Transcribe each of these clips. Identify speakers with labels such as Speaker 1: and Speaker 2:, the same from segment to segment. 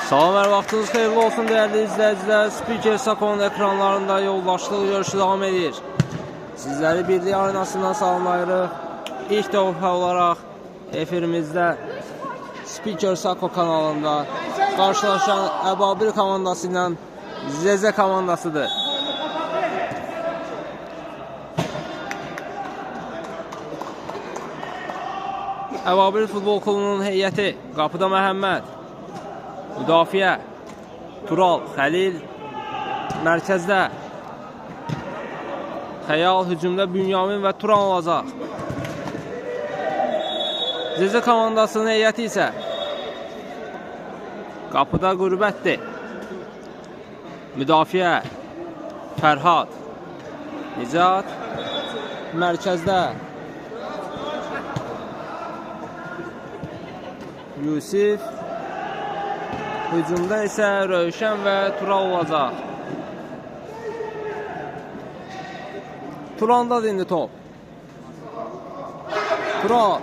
Speaker 1: Salam, hər vaxtınız xeyirli olsun dəyərli izləyicilər. Spiker Sakonun ekranlarında yoldaşlıq görüşü davam edir. Sizləri birlik arenasından salamlayırıq. İlk dəfə olaraq efirimizdə Spiker Sako kanalında qarşılaşan Əbabil komandası ilə Zezə komandasıdır. Əbabil futbol klubunun heyəti qapıda Məhəmməd, müdafiə Tural, Xəlil, mərkəzdə Xəyal, hücumda Bünyamin və Turan olacaq. Zezə komandasının heyəti isə qapıda Qürbətdir, müdafiə Fərhad, Nicat, mərkəzdə Yusif, hücumda isə Rövşən və Tural olacaq. Turandadır indi top. Tural,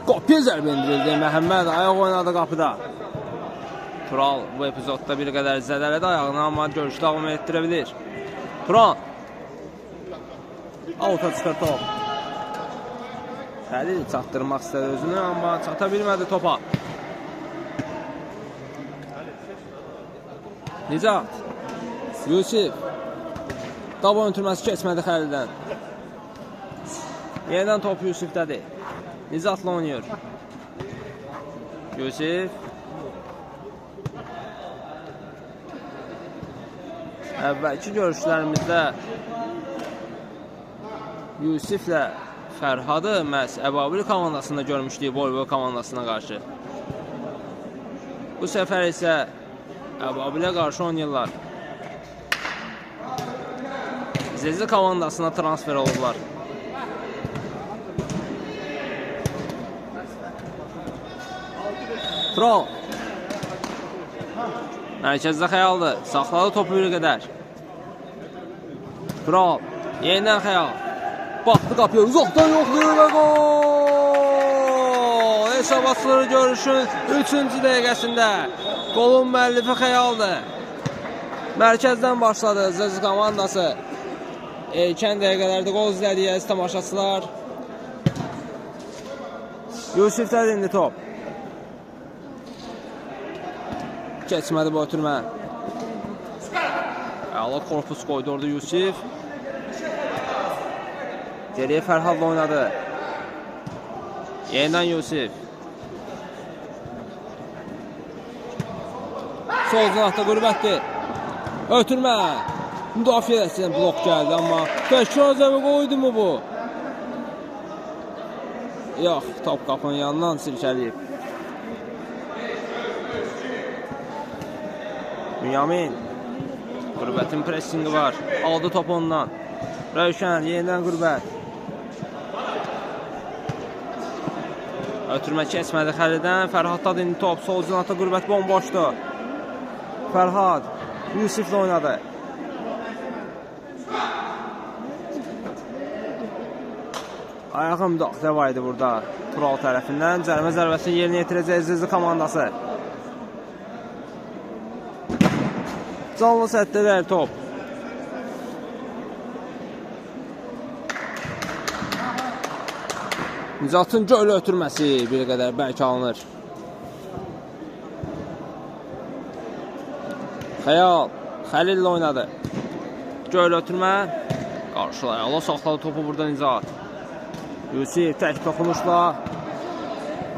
Speaker 1: qapıya zərbə indirildi. Məhəmməd ayaq oynadı qapıda. Tural bu epizodda bir qədər zədələdi ayağını, amma görüş davam etdirə bilir. Turan, auta çıxır top. Xəlil çatdırmaq istədi özünü, amma çata bilmədi topa. Nicat, Yusif, dava öntürməsi keçmədi Xəlildən. Yeniden top Yusif'dədir. Nizat'la oynuyor. Yusif. Əvvəlki görüşlərimizdə Yusif'lə Fərhadı məhz Əbabil komandasında görmüşdük Volvo komandasına qarşı. Bu səfər isə Əbabilə qarşı oynayırlar. Zezə komandasına transfer olurlar. Tural. Mərkəzdə Xəyaldır. Saxladı topu bir qədər. Tural. Yenidən Xəyal. Baxdı qapıya. Uzaqdan yoxlayır və gol! Hesab açılır görüşün 3-cü dəqiqəsində. Qolun müəllifi Xəyaldır. Mərkəzdən başladı Zezə komandası. Erkən dəqiqələrdə qol izlədiyi əziz tamaşaçılar. Yusif'dədir indi top. Keçmədi bu ötürmə. Əla korpus qoydu orada Yusif. Geriyə Fərhadla oynadı. Yenidən Yusif. Sol cinahda Qürbətdir. Ötürmə. Müdafiə etsin, blok gəldi, amma təkrar zərbə qoydu mu bu? Yox, top qapının yanından silkəliyib. Bünyamin. Qürbətin pressingi var. Aldı top ondan. Rövşən, yenidən Qürbət. Ötürmə keçmədi Xəlildən. Fərhaddadır indi top. Sol cinahda Qürbət bomboşdur. Fərhad Yusif'lə oynadı. Ayağı müdaxilə var idi burada Tural tərəfindən. Cərimə zərbəsini yerinə yetirəcək Zezə komandası. Canlı sətdələr top. Nicatın göl ötürməsi bir qədər bəlkə alınır. Xəyal, Xəlillə oynadı. Göl ötürmə. Qarşılayala saxladı topu burada Nicat. Yusif tək toxunuşla.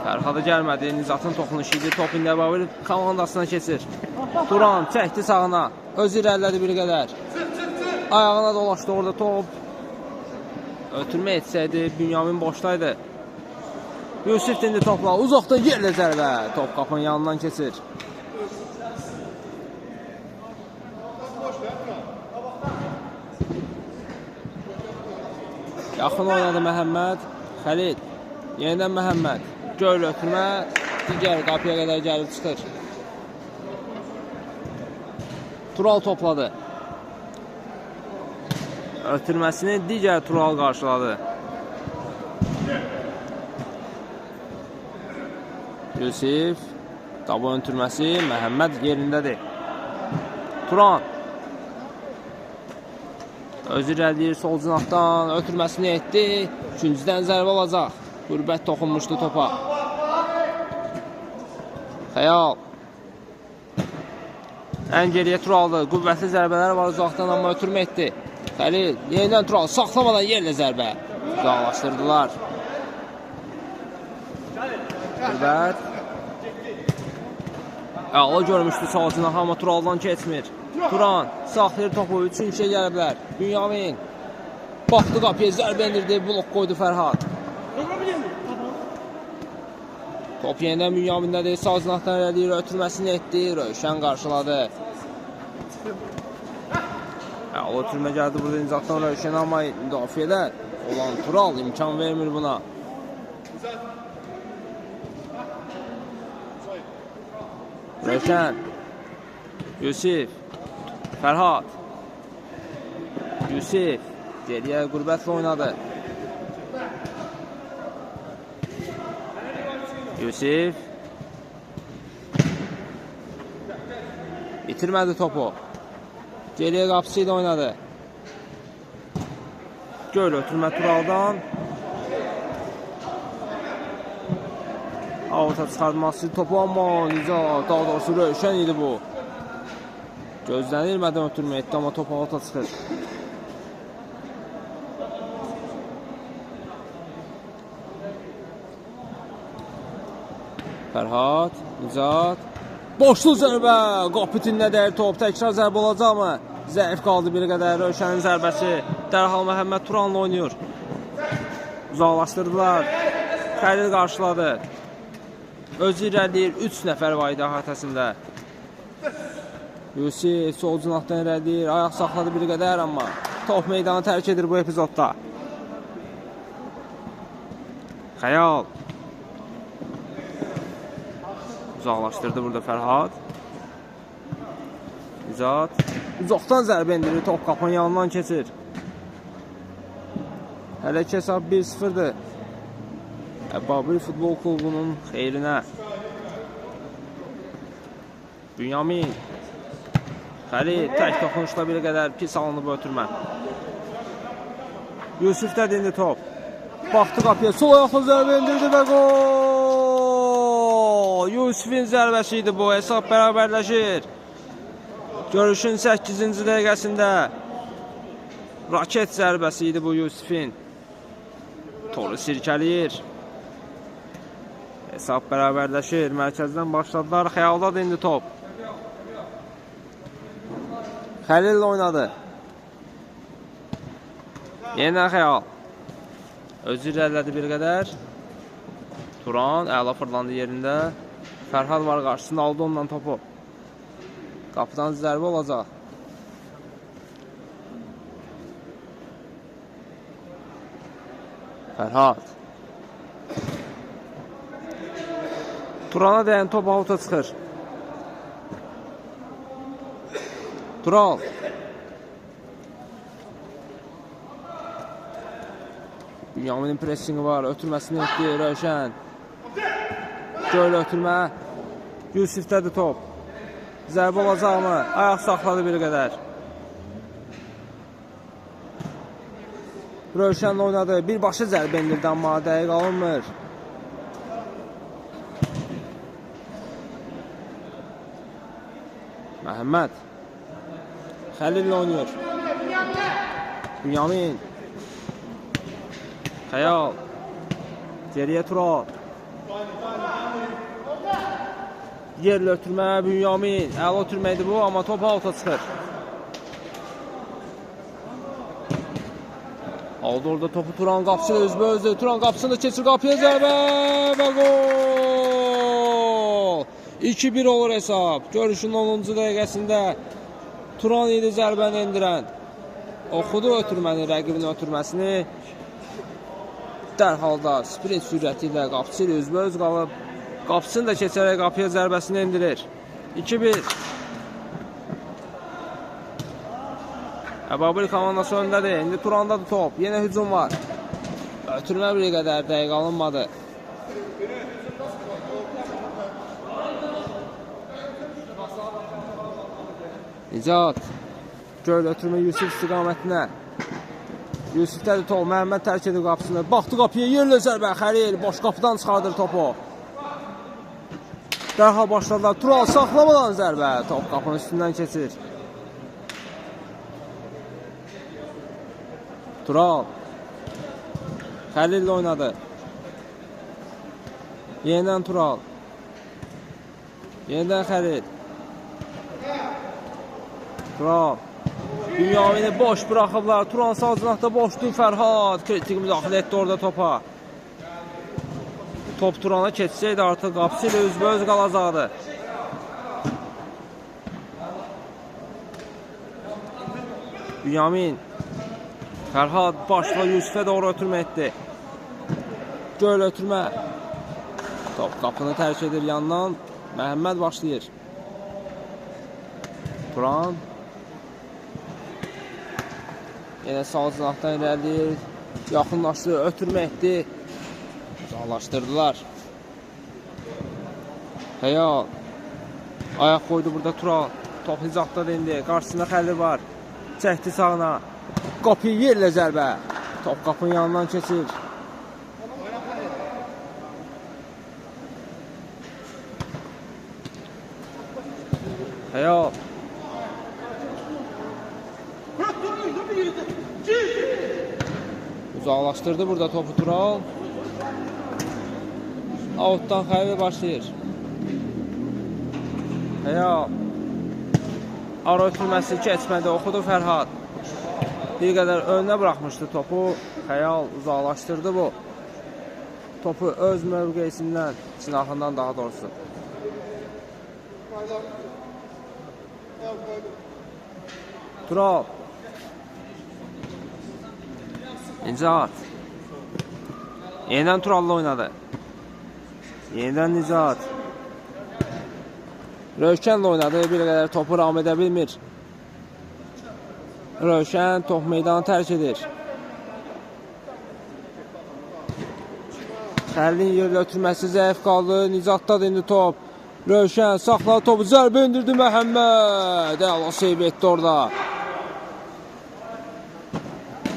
Speaker 1: Fərhadı gəlmədi. Nizatın toxunuşu idi. Top indi Əbabil komandasına keçir. Turan çəkdi sağına. Öz irəlilədi bir qədər. Ayağına dolaşdı orada top. Ötürmə etsəydi. Bünyamin boşdaydı. Yusif indi topla. Uzaqda yerlə zərbə. Top qapının yanından keçir. Yaxın oynadı Məhəmməd. Xəlil. Yenidən Məhəmməd. Göl ötürmə. Digər qapıya qədər gəlib çıxır. Tural topladı. Ötürməsini digər Tural qarşıladı. Yusif. Dabo öntürməsi Məhəmməd yerindədir. Turan. Özü irəliyir sol cinahdan. Ötürməsini etdi. Üçüncüdən zərbə olacaq. Qürbət toxunmuşdu topa. Xəyal. Ən geriyə Turaldı. Qüvvətli zərbələr var uzaqdan, amma ötürmə etdi. Xəlil yenidən Tural. Saxlamadan yerlə zərbə. Uzaqlaşdırdılar. Qüvvət. Əla görmüşdü sol cinahı, amma Turaldan keçmir. Turan saxlayır topu. Üçüncüyə gəliblər. Bünyamin. Baxdı qapıya zərbə indirdi. Blok qoydu Fərhad. Top yenidən Bünyamindədir. Sağ cinahdan irəliyir. Ötürməsini etdi. Rövşən qarşıladı. O ötürmə gəldi burada incaqdan Rövşən, amma müdafiədə olan Tural imkan vermir buna. Rövşən. Yusif. Fərhad. Yusif. Geriyə Qürbətlə oynadı. Yusif. Bitirmədi topu. Geriyə qapısı ilə oynadı. Göl ötürmə Turaldan. Avuta çıxartması topu, amma daha doğrusu Rövşən idi bu. Gözlənilmədən ötürmə etdi, amma topu avuta çıxır. Fərhad, Nicat. Boşluq zərbə. Qapıtində dəyir top. Təkrar zərbə olacaq mı? Zəif qaldı bir qədər. Rövşənin zərbəsi. Dərhal Məhəmməd Turanla oynayır. Uzaqlaşdırdılar. Xəlil qarşıladı. Özü irəliyir. 3 nəfər var idi əhatəsində. Yusif sol cinahdan irəliyir. Ayaq saxladı bir qədər, amma top meydanı tərk edir bu epizodda. Xəyal. Uzaqlaşdırdı burada Fərhad. Nicat. Uzaqdan zərbə indirir. Top qapının yanından keçir. Hələ ki hesab 1-0'dır. Əbabil futbol klubunun xeyrinə. Bünyamin. Xəlil tək toxunuşla bir qədər pis alınıb ötürmə. Yusif'də indi top. Baxdı qapıya. Sol ayaqla zərbə indirdi və gol! Yusif'in zərbəsi idi bu. Hesab bərabərləşir. Görüşün 8-ci dəqiqəsində raket zərbəsi idi bu Yusif'in. Toru sirkəliyir. Hesab bərabərləşir. Mərkəzdən başladılar. Xəyaldadır indi top. Xəlil oynadı. Yenə Xəyal. Özü irəlilədi bir qədər. Turan əla fırlandı yerində. Fərhad var qarşısında, aldı ondan topu. Qapıdan zərbə olacaq. Fərhad. Turana dəyən top avuta çıxır. Tural. Bünyaminin pressingi var. Ötürməsini etdi Rövşən. Göl ötürmə. Yusif'dədir top. Zərbə olacaq mı? Ayaq saxladı bir qədər. Rövşənlə oynadı. Birbaşa zərbə indirdi, amma dəqiq alınmır. Məhəmməd. Xəlillə oynayır. Bünyamin. Xəyal. Geriyə Tural. Yerlə ötürmə Bünyamin. Əla ötürmə idi bu, amma top alta çıxır. Aldı orada topu Turan qapısı özbə-özü. Turan qapısını keçir qapıya zərbə və gol! 2-1 olur hesab. Görüşün 10-cu dəqiqəsində Turan idi zərbəni endirən. Oxudu ötürməni, rəqibin ötürməsini. Dərhalda sprint sürəti ilə qapısı ilə özbə-öz qalıb. Qapısını da keçərək qapıya zərbəsini endirir. 2-1. Əbabil komandası öndədir. İndi Turandadır top. Yenə hücum var. Ötürmə bir qədər dəqiq alınmadı. Nicat. Göl ötürmə Yusif istiqamətinə. Yusifdədir top. Məhəmməd tərk edir qapısını. Baxdı qapıya, yerlə zərbə. Xəlil boş qapıdan çıxardır topu. Dərhal başladılar. Tural saxlamadan zərbə. Top qapının üstündən keçir. Tural. Xəlil oynadı. Yenidən Tural. Yenidən Xəlil. Tural. Dünyavini boş bırakıblar. Turan sağ cinahda boşdur. Fərhad kritik müdaxilə etdi orada topa. Top Turana keçsəydi artıq qapısı ilə üzbəüz qalacaqdı. Bünyamin. Fərhad başla Yusifə doğru ötürmə etdi. Göl ötürmə. Top qapını tərk edir yandan. Məhəmməd başlayır. Turan. Yenə sağ cinahdan irəliyir. Yaxınlaşdı, ötürmə etdi. Uzaqlaşdırdılar. Xəyal. Ayaq qoydu burada Tural. Top hizaqda indi. Qarşısında Xəlil var. Çəkdi sağına. Qapıyı yerlə zərbə. Top qapının yanından keçir. Xəyal. Uzaqlaşdırdı burada topu Tural. Outdan Xəlil başlayır. Xəyal. Ara ötürməsi keçmədi, oxudu Fərhad. Bir qədər önünə buraxmışdı topu. Xəyal uzaqlaşdırdı bu. Topu öz mövqeyisindən, cinahından daha doğrusu. Tural. Nicat. Yenidən Tural'la oynadı. Yenidən Nicat. Rövşənlə oynadı. Bir qədər topu ram edə bilmir. Rövşən top meydanı tərk edir. Xəlilin yerlə ötürməsi zəif qaldı. Nicatdadır indi top. Rövşən saxladı topu. Zərbə indirdi Məhəmməd. Əla seyv etdi orada.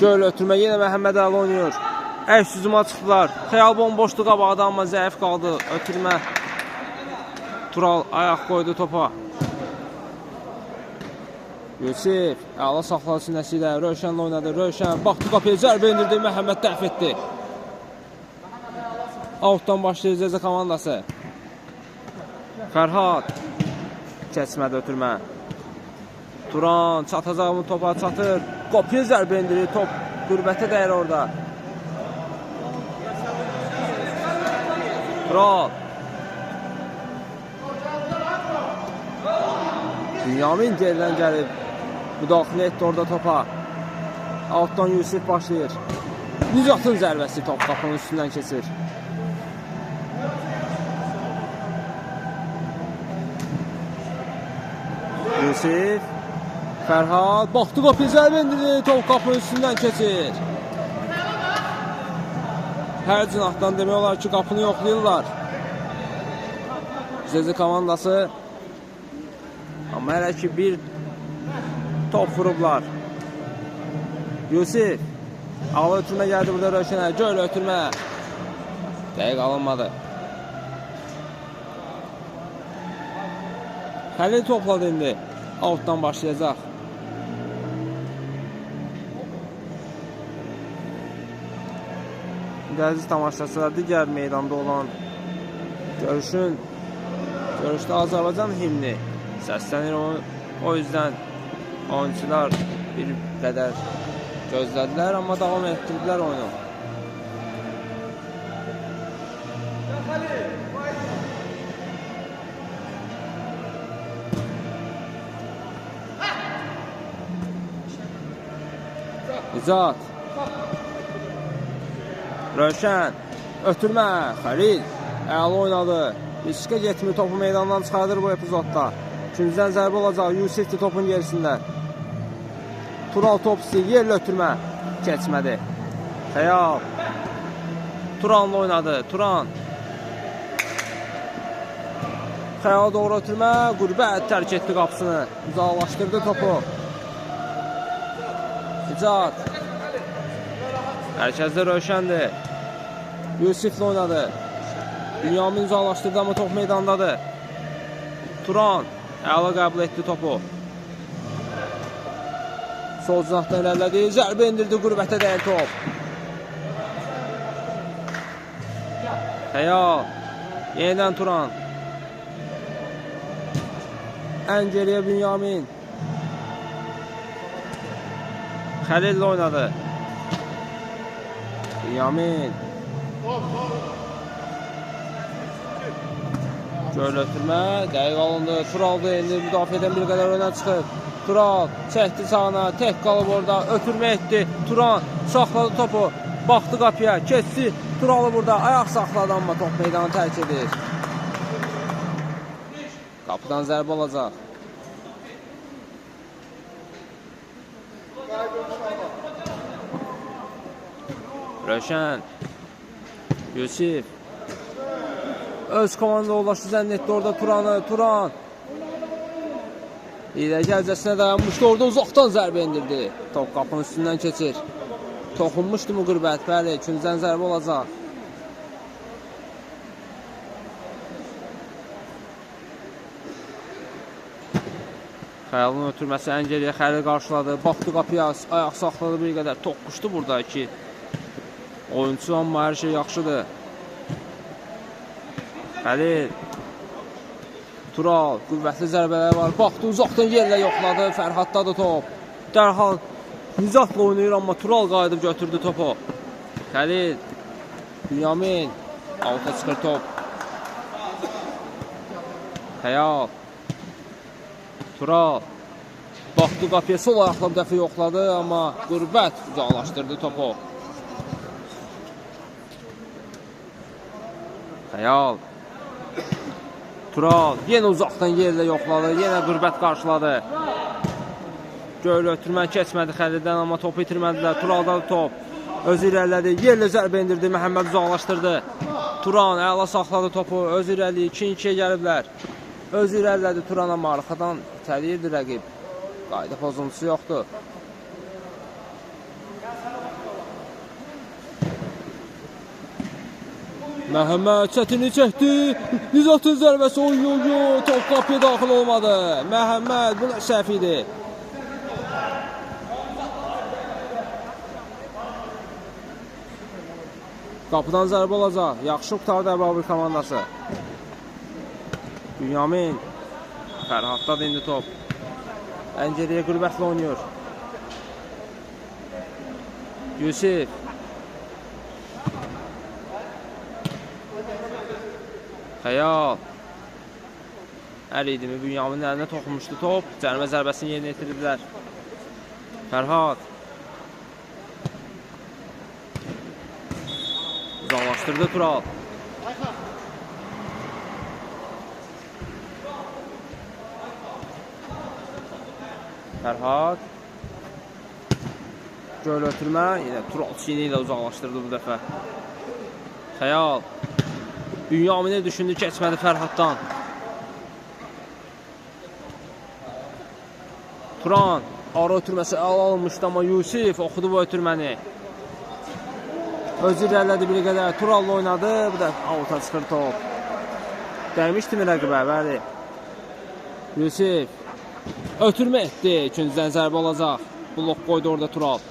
Speaker 1: Göl ötürmə yenə Məhəmməd Əli oynayır. Əks hücuma çıxdılar. Xəyal bomboşdu qabağda amma zəif qaldı. Ötürmə. Tural ayaq qoydu topa. Yusif əla saxladı sinəsi ilə. Rövşənlə oynadı. Rövşən baxdı qapıya zərbə indirdi. Məhəmməd dəf etdi. Outdan başlayır Cəzə komandası. Fərhad. Keçmədi ötürmə. Turan çatacaq mı topa çatır. Qapıya zərbə indirir. Top qürbətə dəyir orada. Tural. Bünyamin geridən gəlib. Müdaxilə etdi orada topa. Altdan Yusif başlayır. Nicatın zərbəsi top qapının üstündən keçir. Yusif. Fərhad. Baxdı qapıya zərbə indirdi. Top qapının üstündən keçir. Hər cinahdan demək olar ki qapını yoxlayırlar. Zezi komandası. Amma hələ ki bir top vurublar. Yusif. Ağla ötürmə gəldi burada Rövşənə. Göl ötürmə. Dəqiq alınmadı. Xəlil topladı indi. Outdan başlayacaq. Əziz tamaşaçılar, digər meydanda olan görüşdə Azərbaycan himni səslənir. O yüzden oyuncular bir qədər gözlədilər, amma davam etdirdilər oyunu. Nicat. Rövşən. Ötürmə. Xəlil. Əla oynadı. Riskə getmir. Topu meydandan çıxardır bu epizodda. İkinciden zərbə olacaq. Yusifdir topun gerisində. Tural top istəyir. Yerlə ötürmə. Keçmədi. Xəyal. Turanla oynadı. Turan. Xəyala doğru ötürmə. Qürbət tərk etdi qapısını. Uzaqlaşdırdı topu. Nicat. Mərkəzdə Rövşəndir. Yusiflə oynadı. Bünyamin uzaqlaşdırdı, amma top meydandadır. Turan əla qəbul etdi topu. Sol cinahdan irəlilədi. Zərbə indirdi, qürbətə dəyir top. Xəyal. Yenidən Turan. Ən geriyə Bünyamin. Xəlillə oynadı. Bünyamin. Göl ötürmə. Dəqiq alındı. Turaldı. İndi müdafiədən bir qədər önə çıxır. Tural çəkdi sağına. Tək qalıb orada. Ötürmə etdi. Turan saxladı topu. Baxdı qapıya. Keçdi. Turalı burada. Ayaq saxladı, amma top meydanı tərk edir. Qapıdan zərbə olacaq. Rövşən. Yusif. Öz komanda ulaşdı, zənn etdi orada Turanı. Turan. İlə gəlcəsinə dayanmışdı. Orada uzaqdan zərbə indirdi. Top qapının üstündən keçir. Toxunmuşdu mu qürbət? Bəli, ikinciden zərbə olacaq. Xəyalın ötürməsi ən geriyə Xəlil qarşıladı. Baxdı qapıya, ayaq saxladı bir qədər. Toqquşdu burada ki. Oyuncu, amma hər şey yaxşıdır. Xəlil. Tural, qüvvətli zərbələri var. Baxdı, uzaqdan yerlə yoxladı. Fərhaddadır top. Dərhal Nizatla oynayır, amma Tural qayıdıb götürdü topu. Xəlil. Bünyamin. Alta çıxır top. Xəyal. Tural. Baxdı qapıya, sol ayaqla bir dəfə yoxladı, amma qürbət uzaqlaşdırdı topu. Xəyal. Tural. Yenə uzaqdan yerlə yoxladı, yenə qürbət qarşıladı. Göl ötürmən keçmədi Xəlildən, amma topu itirmədilər. Turaldadır top. Özü irəlilədi. Yerlə zərbə indirdi. Məhəmməd uzaqlaşdırdı. Turan əla saxladı topu. Özü irəli 2-2-yə gəliblər. Özü irəlilədi. Turan, amma arxadan itəliyirdi rəqib. Qayda pozuntusu yoxdur. Məhəmməd çətini çəkdi. Nizatın zərbəsi. Oy. Top qapıya daxil olmadı. Məhəmməd bu nə səhv idi. Qapıdan zərbə olacaq. Yaxşı qutardı Əbabir komandası. Bünyamin. Fərhaddadır indi top. Ən geriyə qürbətlə oynayır. Yusif. Xəyal. Əl idimi Bünyaminin əlinə toxunmuşdu top. Cərimə zərbəsini yerinə yetirdilər. Fərhad. Uzaqlaşdırdı Tural. Fərhad. Göl ötürmə. Yenə Tural çiyini ilə uzaqlaşdırdı bu dəfə. Xəyal. Bünyaminə düşündü, keçmədi Fərhaddan. Turan. Ara ötürməsi alınmışdı, amma Yusif oxudu bu ötürməni. Özü irəlilədi bir qədər. Tural'la oynadı. Bu da avuta çıxır top. Dəymişdi mi rəqibə? Bəli. Yusif. Ötürmə etdi. İkinciden zərbə olacaq. Blok qoydu orada Tural.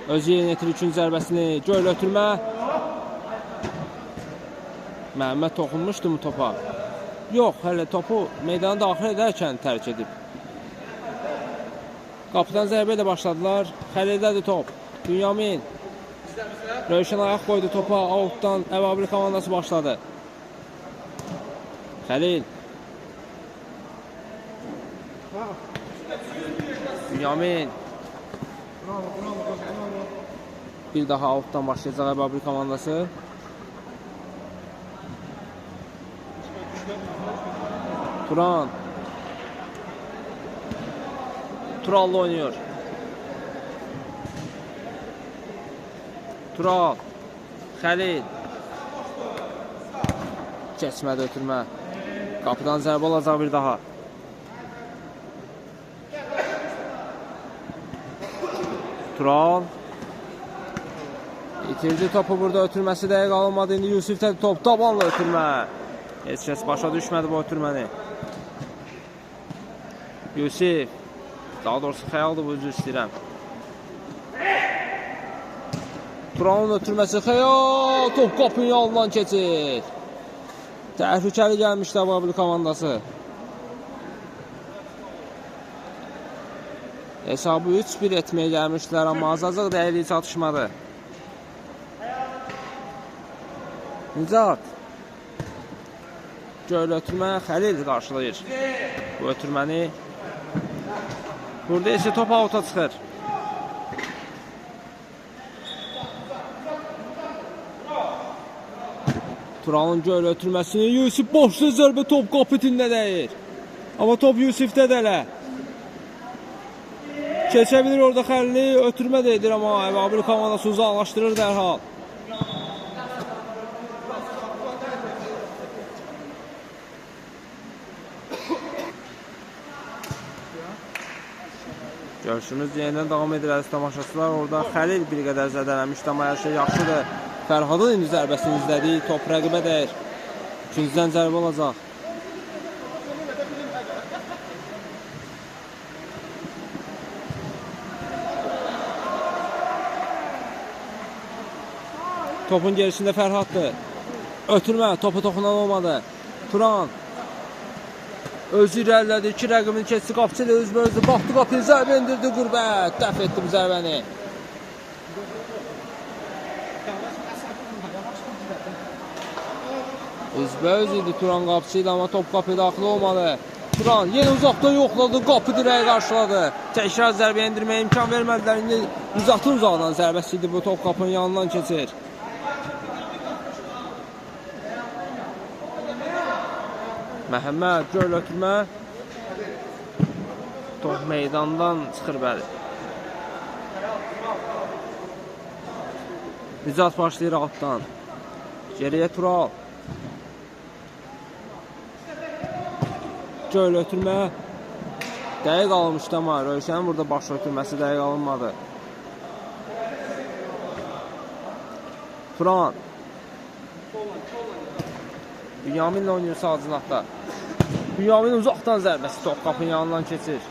Speaker 1: Özü yerinə yetirir ikinci zərbəsini. Göl ötürmə. Məhəmməd toxunmuşdu mu topa? Yox, hələ topu meydana daxil edərkən tərk edib. Qapıdan zərbə ilə başladılar. Xəlildədir top. Bünyamin. Rövşən ayaq qoydu topa. Outdan Əbabir komandası başladı. Xəlil. Bünyamin. Bir daha outdan başlayacaq Əbabir komandası. Turan. Tural'la oynuyor. Tural. Xəlil. Keçmədi ötürmə. Qapıdan zərbə olacaq bir daha. Tural. İtirdi topu, burada ötürməsi dəqiq alınmadı. İndi Yusifdə top, tabanla ötürmə. Heç kəs başa düşmədi bu ötürməni. Yusif. Daha doğrusu xəyaldır bu, üzr istəyirəm. Turalın ötürməsi xəyal. Top qapının yanından keçir. Təhlükəli gəlmişlər bu komandası. Hesabı 3-1 etməyə gəlmişlər, amma azacıq dəyərli çatışmadı. Nicat. Göl ötürmə, Xəlil qarşılayır bu ötürməni. Burada isə top avuta çıxır. Turalın göl ötürməsini, Yusif boşluq zərbə, top qapıtində dəyir. Amma top Yusifdə dələ. Keçə bilir orada Xəlili, ötürmə də edir, amma Əbabil komandası uzaqlaşdırır dərhal. Görüşümüz yenidən davam edir əziz tamaşaçılar. Orada Xəlil bir qədər zədələnmişdi, amma hər şey yaxşıdır. Fərhadın indi zərbəsini izlədi, top rəqibə dəyir. İkinciden zərbə olacaq. Topun gerisində Fərhaddır. Ötürmə, topu toxunan olmadı. Turan. Özü irəlilədi, iki rəqibini keçdi, qapçı ilə özbözü. Baxdı qapıyı, zərbə indirdi Qürbət. Dəf etdi bu zərbəni. Özbəöz idi Turan qapçı ilə, amma top qapıya daxil olmadı. Turan yenə uzaqdan yoxladı, qapı dirəyi qarşıladı. Təkrar zərbə indirməyə imkan vermədilər. İndi uzaqdan zərbəsi idi, bu top qapının yanından keçir. Məhəmməd göl ötürmə. Top meydandan çıxır bəli. Nicat başlayır altdan. Geriyə Tural. Göl ötürmə. Dəqiq alınmışdı, amma Rövşənin burada baş ötürməsi dəqiq alınmadı. Turan. Bünyaminlə oynayır sağ cinahda. Bünyamin uzaqdan zərbəsi top qapının yanından keçir.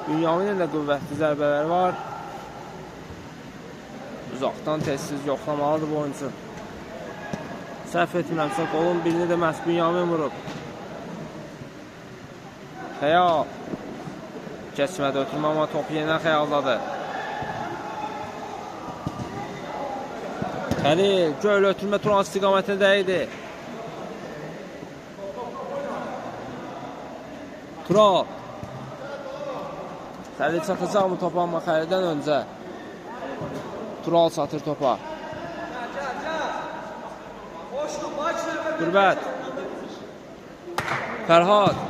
Speaker 1: Bünyaminin də qüvvətli zərbələri var. Uzaqdan tez-tez yoxlamalıdır bu oyuncu. Səhv etmirəmsə, qolun birini də məhz Bünyamin vurub. Xəyal. Keçmədi ötürmə, amma topu yenə xəyaldadır. Xəlil, göl ötürmə Turan istiqamətində dəydi. Tural. Xəlil çatacaq mı topa, amma Xəlildən öncə Tural çatır topa. Qürbət. Fərhad.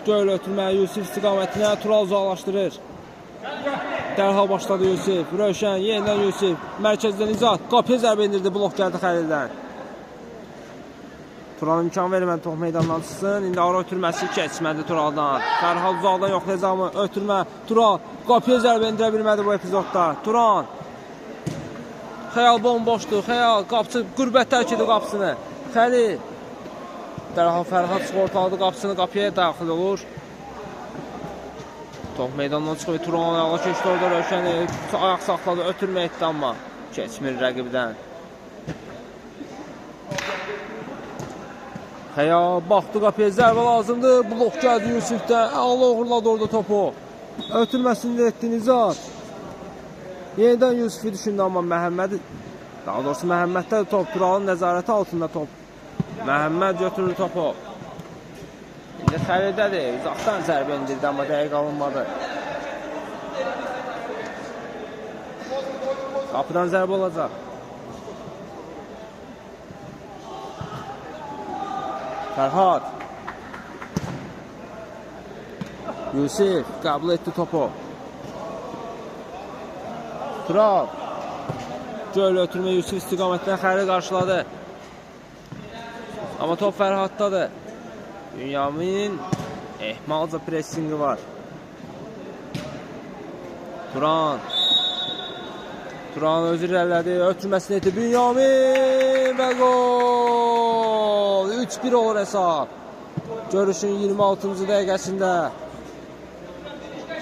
Speaker 1: Göl ötürmə Yusif istiqamətinə, Tural uzaqlaşdırır. Dərhal başladı Yusif. Rövşən, yenidən Yusif. Mərkəzdən Nicat. Qapıya zərbə indirdi, blok gəldi Xəlildən. Tural imkan vermən top meydandan çıxsın. İndi ara ötürməsi keçmədi Turaldan. Fərhad uzaqdan yoxlayacaq mı? Ötürmə. Tural. Qapıya zərbə indirə bilmədi bu epizodda. Turan. Xəyal bomboşdur. Xəyal. Qapçı Qürbət tərk edir qapısını. Xəlil. Dərhal Fərhad sığortaladı qapısını. Qapıya daxil olur. Top meydandan çıxıb, Turan ayağa keçdi orada Rövşəni. Ayaq saxladı, ötürmə etdi, amma keçmir rəqibdən. Xəyal baxdı qapıya, zərbə lazımdır. Blok gəldi Yusifdən. Allah uğurladı orada topu. Ötürməsini də etdi Nicat. Yenidən Yusifi düşündü, amma Məhəmməd, daha doğrusu Məhəmməddə top, Turalın nəzarəti altında top. Məhəmməd götürür topu. İndi Xəlildədir, uzaqdan zərbə indirdi, amma dəqiq alınmadı. Qapıdan zərbə olacaq. Fərhad. Yusif qəbul etdi topu. Tural. Göl ötürmə Yusif istiqamətdən Xəlil qarşıladı. Amma top Fərhaddadır. Bünyamin ehmalca pressingi var. Turan özü irəlilədi, ötürməsini etdi. Bünyamin və gol! 3-1 olur hesab. Görüşün 26-cı dəqiqəsində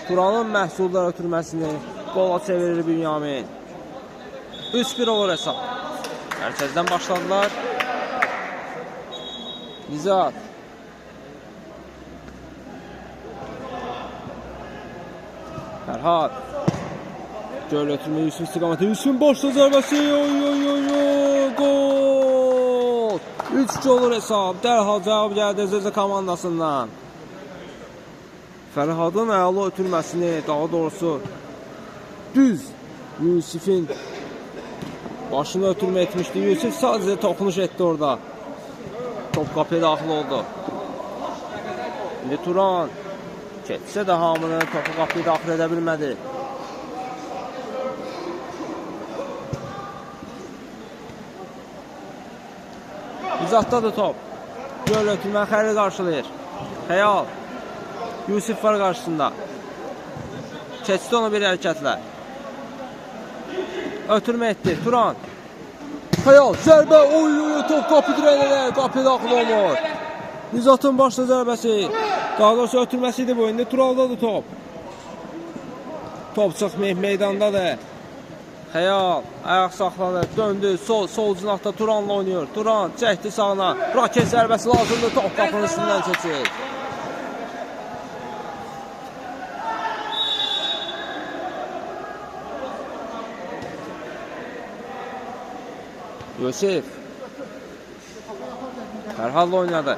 Speaker 1: Turanın məhsuldar ötürməsini qola çevirir Bünyamin. 3-1 olur hesab. Mərkəzdən başladılar. Nizat. Fərhad. Göl ötürmə Yusuf istiqaməti. Yusuf'un başla zərbəsi. Gol. 3-2 olur hesab. Dərhal cavab gəldi Zezə komandasından. Fərhadın əla ötürməsini, daha doğrusu düz Yusuf'in başını ötürmə etmişdi. Yusuf sadəcə toxunuş etdi orada. Top qapıya daxil oldu. İndi Turan keçsə də hamını topu qapıya daxil edə bilmədi. Nizatdadır top. Göl ötürmə Xəlil qarşılayır. Xəyal. Yusuf var qarşısında. Keçdi onu bir hərəkətlə. Ötürmə etdi. Turan. Xəyal. Zərbə. Top qapı dirəyənələr. Qapıya daxil olmur. Nizatın başla zərbəsi. Daha doğrusu ötürməsi idi bu. İndi Turaldadır top. Top çıxmayıb meydandadır. Xəyal. Ayaq saxladı. Döndü. Sol cinahda Turanla oynayır. Turan çəkdi sağına. Raket zərbəsi lazımdır. Top qapının üstündən keçir. Yusuf Fərhadla oynadı.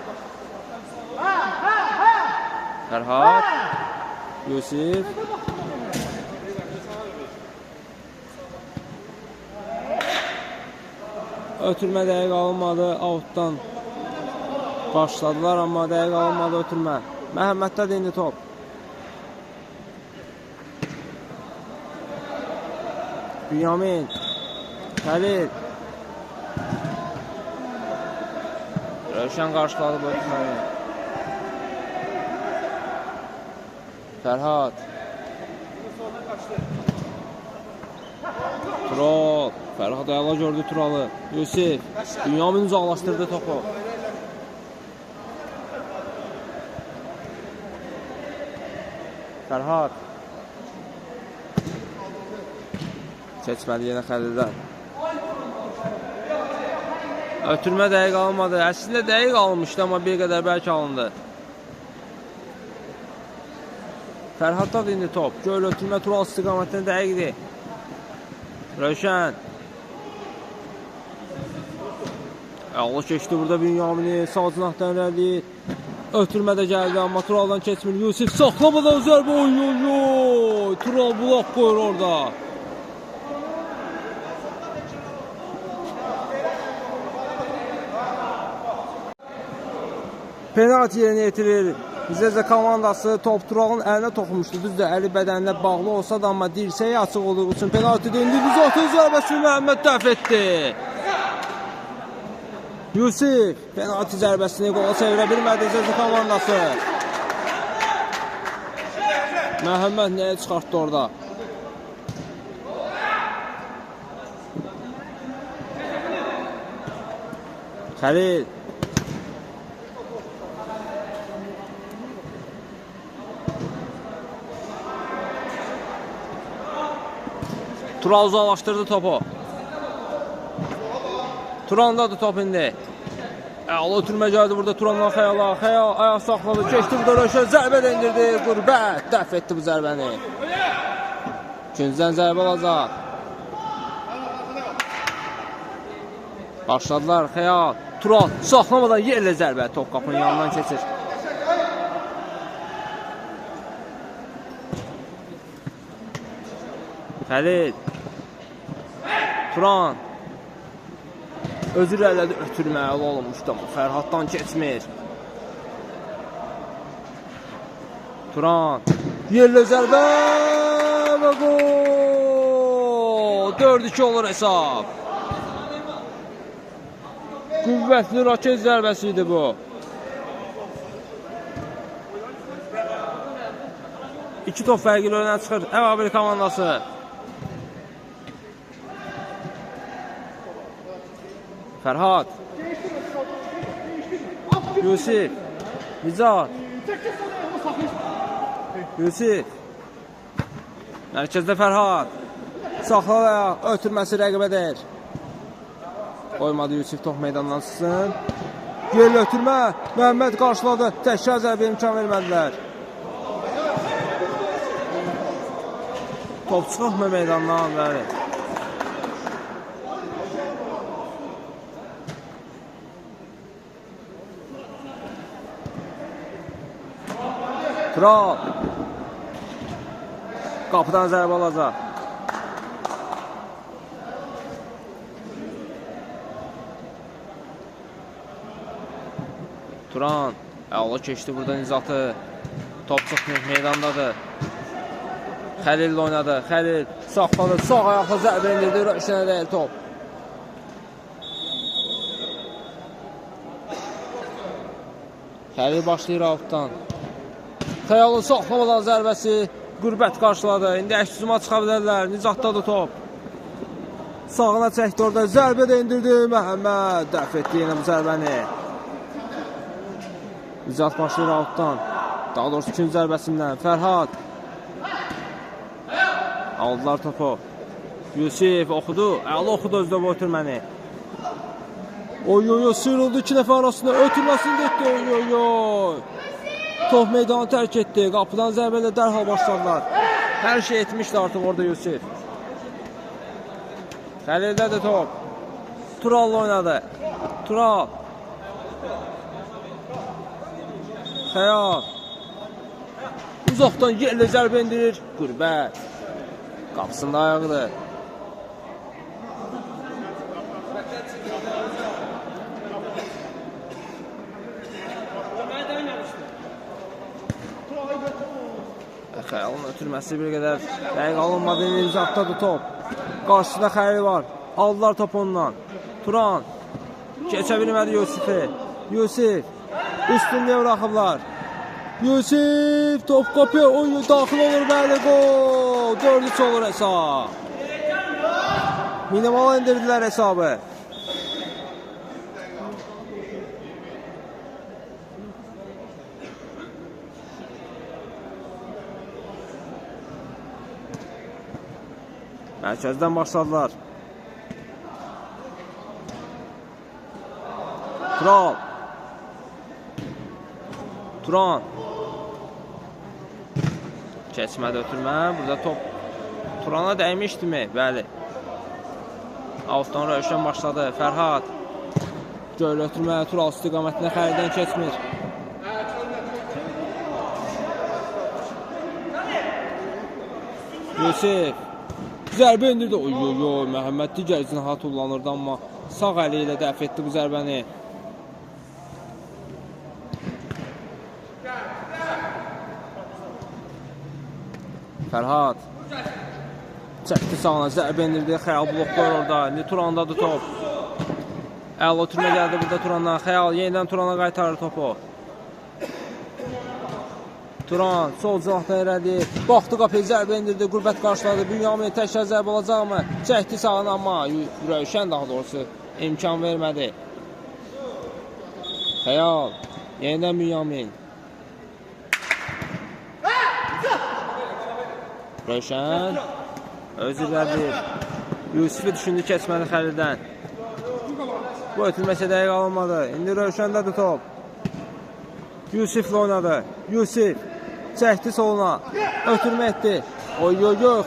Speaker 1: Fərhad Yusuf ötürmə dəqiq alınmadı. Outdan başladılar, amma dəqiq alınmadı ötürmə. Məhəmməddə indi top. Bünyamin Xəlil Rövşən qarşıladı bu ötürməni. Fərhad Tural Fərhad əla gördü Turalı. Yusuf Bünyamin uzaqlaşdırdı topu. Fərhad keçmədi yenə Xəlildən. Ötürmə dəqiq alınmadı. Əslində dəqiq alınmışdı, amma bir qədər bəlkə alındı. Fərhaddadır indi top. Göl ötürmə Tural istiqamətində dəqiqdir. Rövşən Allah keçdi burada Bünyamin'i. Sağ cinahdan irəliyir. Ötürmə də gəldi, amma Turaldan keçmir. Yusuf saxlamadan zərbə. Tural bulaq qoyur orada. Penalti yerinə yetirir. Zezə komandası top Turalın əlinə toxunmuşdu. Düzdür, əli bədəninə bağlı olsa da, amma dirsəyi açıq olduğu üçün penaltidə indi Nizatın zərbəsini Məhəmməd dəf etdi. Yusuf penalti zərbəsini qola çevirə bilmədi Zezə komandası. Məhəmməd nəyə çıxartdı orada? Xəlil Tural uzaqlaşdırdı topu. Turandadır top indi. Əla ötürmə gəldi burada Turandan Xəyala. Xəyal ayaq saxladı. Keçdi burada Rövşən. Zərbə də indirdi. Qürbət dəf etdi bu zərbəni. İkinciden zərbə alacaq. Başladılar. Xəyal. Tural saxlamadan yerlə zərbə. Top qapının yanından keçir. Xəlil. Turan özü irəlilədi, ötürmə əla olunmuşdu, amma Fərhaddan keçmir. Turan yerlə zərbə və gol! 4-2 olur hesab. Qüvvətli raket zərbəsi idi bu. İki top fərqi ilə önə çıxır Əvabir komandası. Fərhad. Yusif. Nicat. Yusif. Mərkəzdə Fərhad. Saxlar ayaq, ötürməsi rəqibə deyir. Qoymadı Yusif, top meydandan çıxsın. Gel ötürmə. Məhəmməd qarşıladı. Təkrar zərbə imkan vermədilər. Top çıxmı meydandan bəli. Tural. Qapıdan zərbə alacaq. Turan. Əla keçdi burada Nizatı. Top çıxmır meydandadır. Xəlil oynadı. Xəlil saxladı. Sağ ayaqla zərbə indirdi. Rövşənə deyil top. Xəlil başlayır altdan. Xəyalın saxlamadan zərbəsi. Qürbət qarşıladı. İndi əks-hücuma çıxa bilərlər. Nizatdadır top. Sağına çəkdi orada. Zərbə də indirdi. Məhəmməd dəf etdi yenə bu zərbəni. Nizat başlayır altdan. Daha doğrusu ikinci zərbəsindən. Fərhad. Aldılar topu. Yusif oxudu. Əla oxudu özdə bu ötürməni. Oy, sıyrıldı iki nəfər arasında. Ötürməsini də etdi. Oy. Top meydanı tərk etdi. Qapıdan zərbə ilə dərhal başladılar. Hər şey etmişdi artıq orada Yusif. Xəlildədir top. Tural oynadı. Tural. Xəyal. Uzaqdan yerlə zərbə indirir. Qürbət. Qapısında ayağıdır. Xəyalın ötürməsi bir qədər dəqiq alınmadı. Nizatdadır top. Qarşısında Xəlil var. Aldılar top ondan. Turan. Keçə bilmədi Yusifi. Yusif. Üstünlüyə bıraxıblar. Yusif. Top qapıya. Daxil olur bəli. Gol. 4-3 olur hesab. Minimala indirdilər hesabı. Mərkəzdən başladılar. Tural. Turan. Keçmədi ötürmə. Burada top Turana dəymişdi mi? Bəli. Altdan Rövşən başladı. Fərhad. Göl ötürmə. Tural istiqamətinə Xəlildən keçmir. Yusif. Zərbə indirdi. Oy, Məhəmməd digər izinha tullanırdı, amma sağ əli ilə dəf etdi bu zərbəni. Fərhad. Çəkdi sağına, zərbə indirdi. Xəyal bloklar orada. Turandadır top. Əla ötürmə gəldi burada Turandan. Xəyal yenidən Turana qaytarır topu. Turan sol cınaqdan irəli. Baxdı qapıya zərbə indirdi. Qürbət qarşıladı. Bünyamin təkrar zərbə olacaqmı? Çəkdi sağına, amma Rövşən daha doğrusu imkan vermədi. Xəyal. Yenidən Bünyamin. Rövşən. Özü verdi. Yusifi düşündü keçməni Xəlildən. Bu ötülməsə dəqiq alınmadı. İndi Rövşəndədir top. Yusiflə oynadı. Yusif. Çəkdi soluna. Ötürmə etdi. Oy,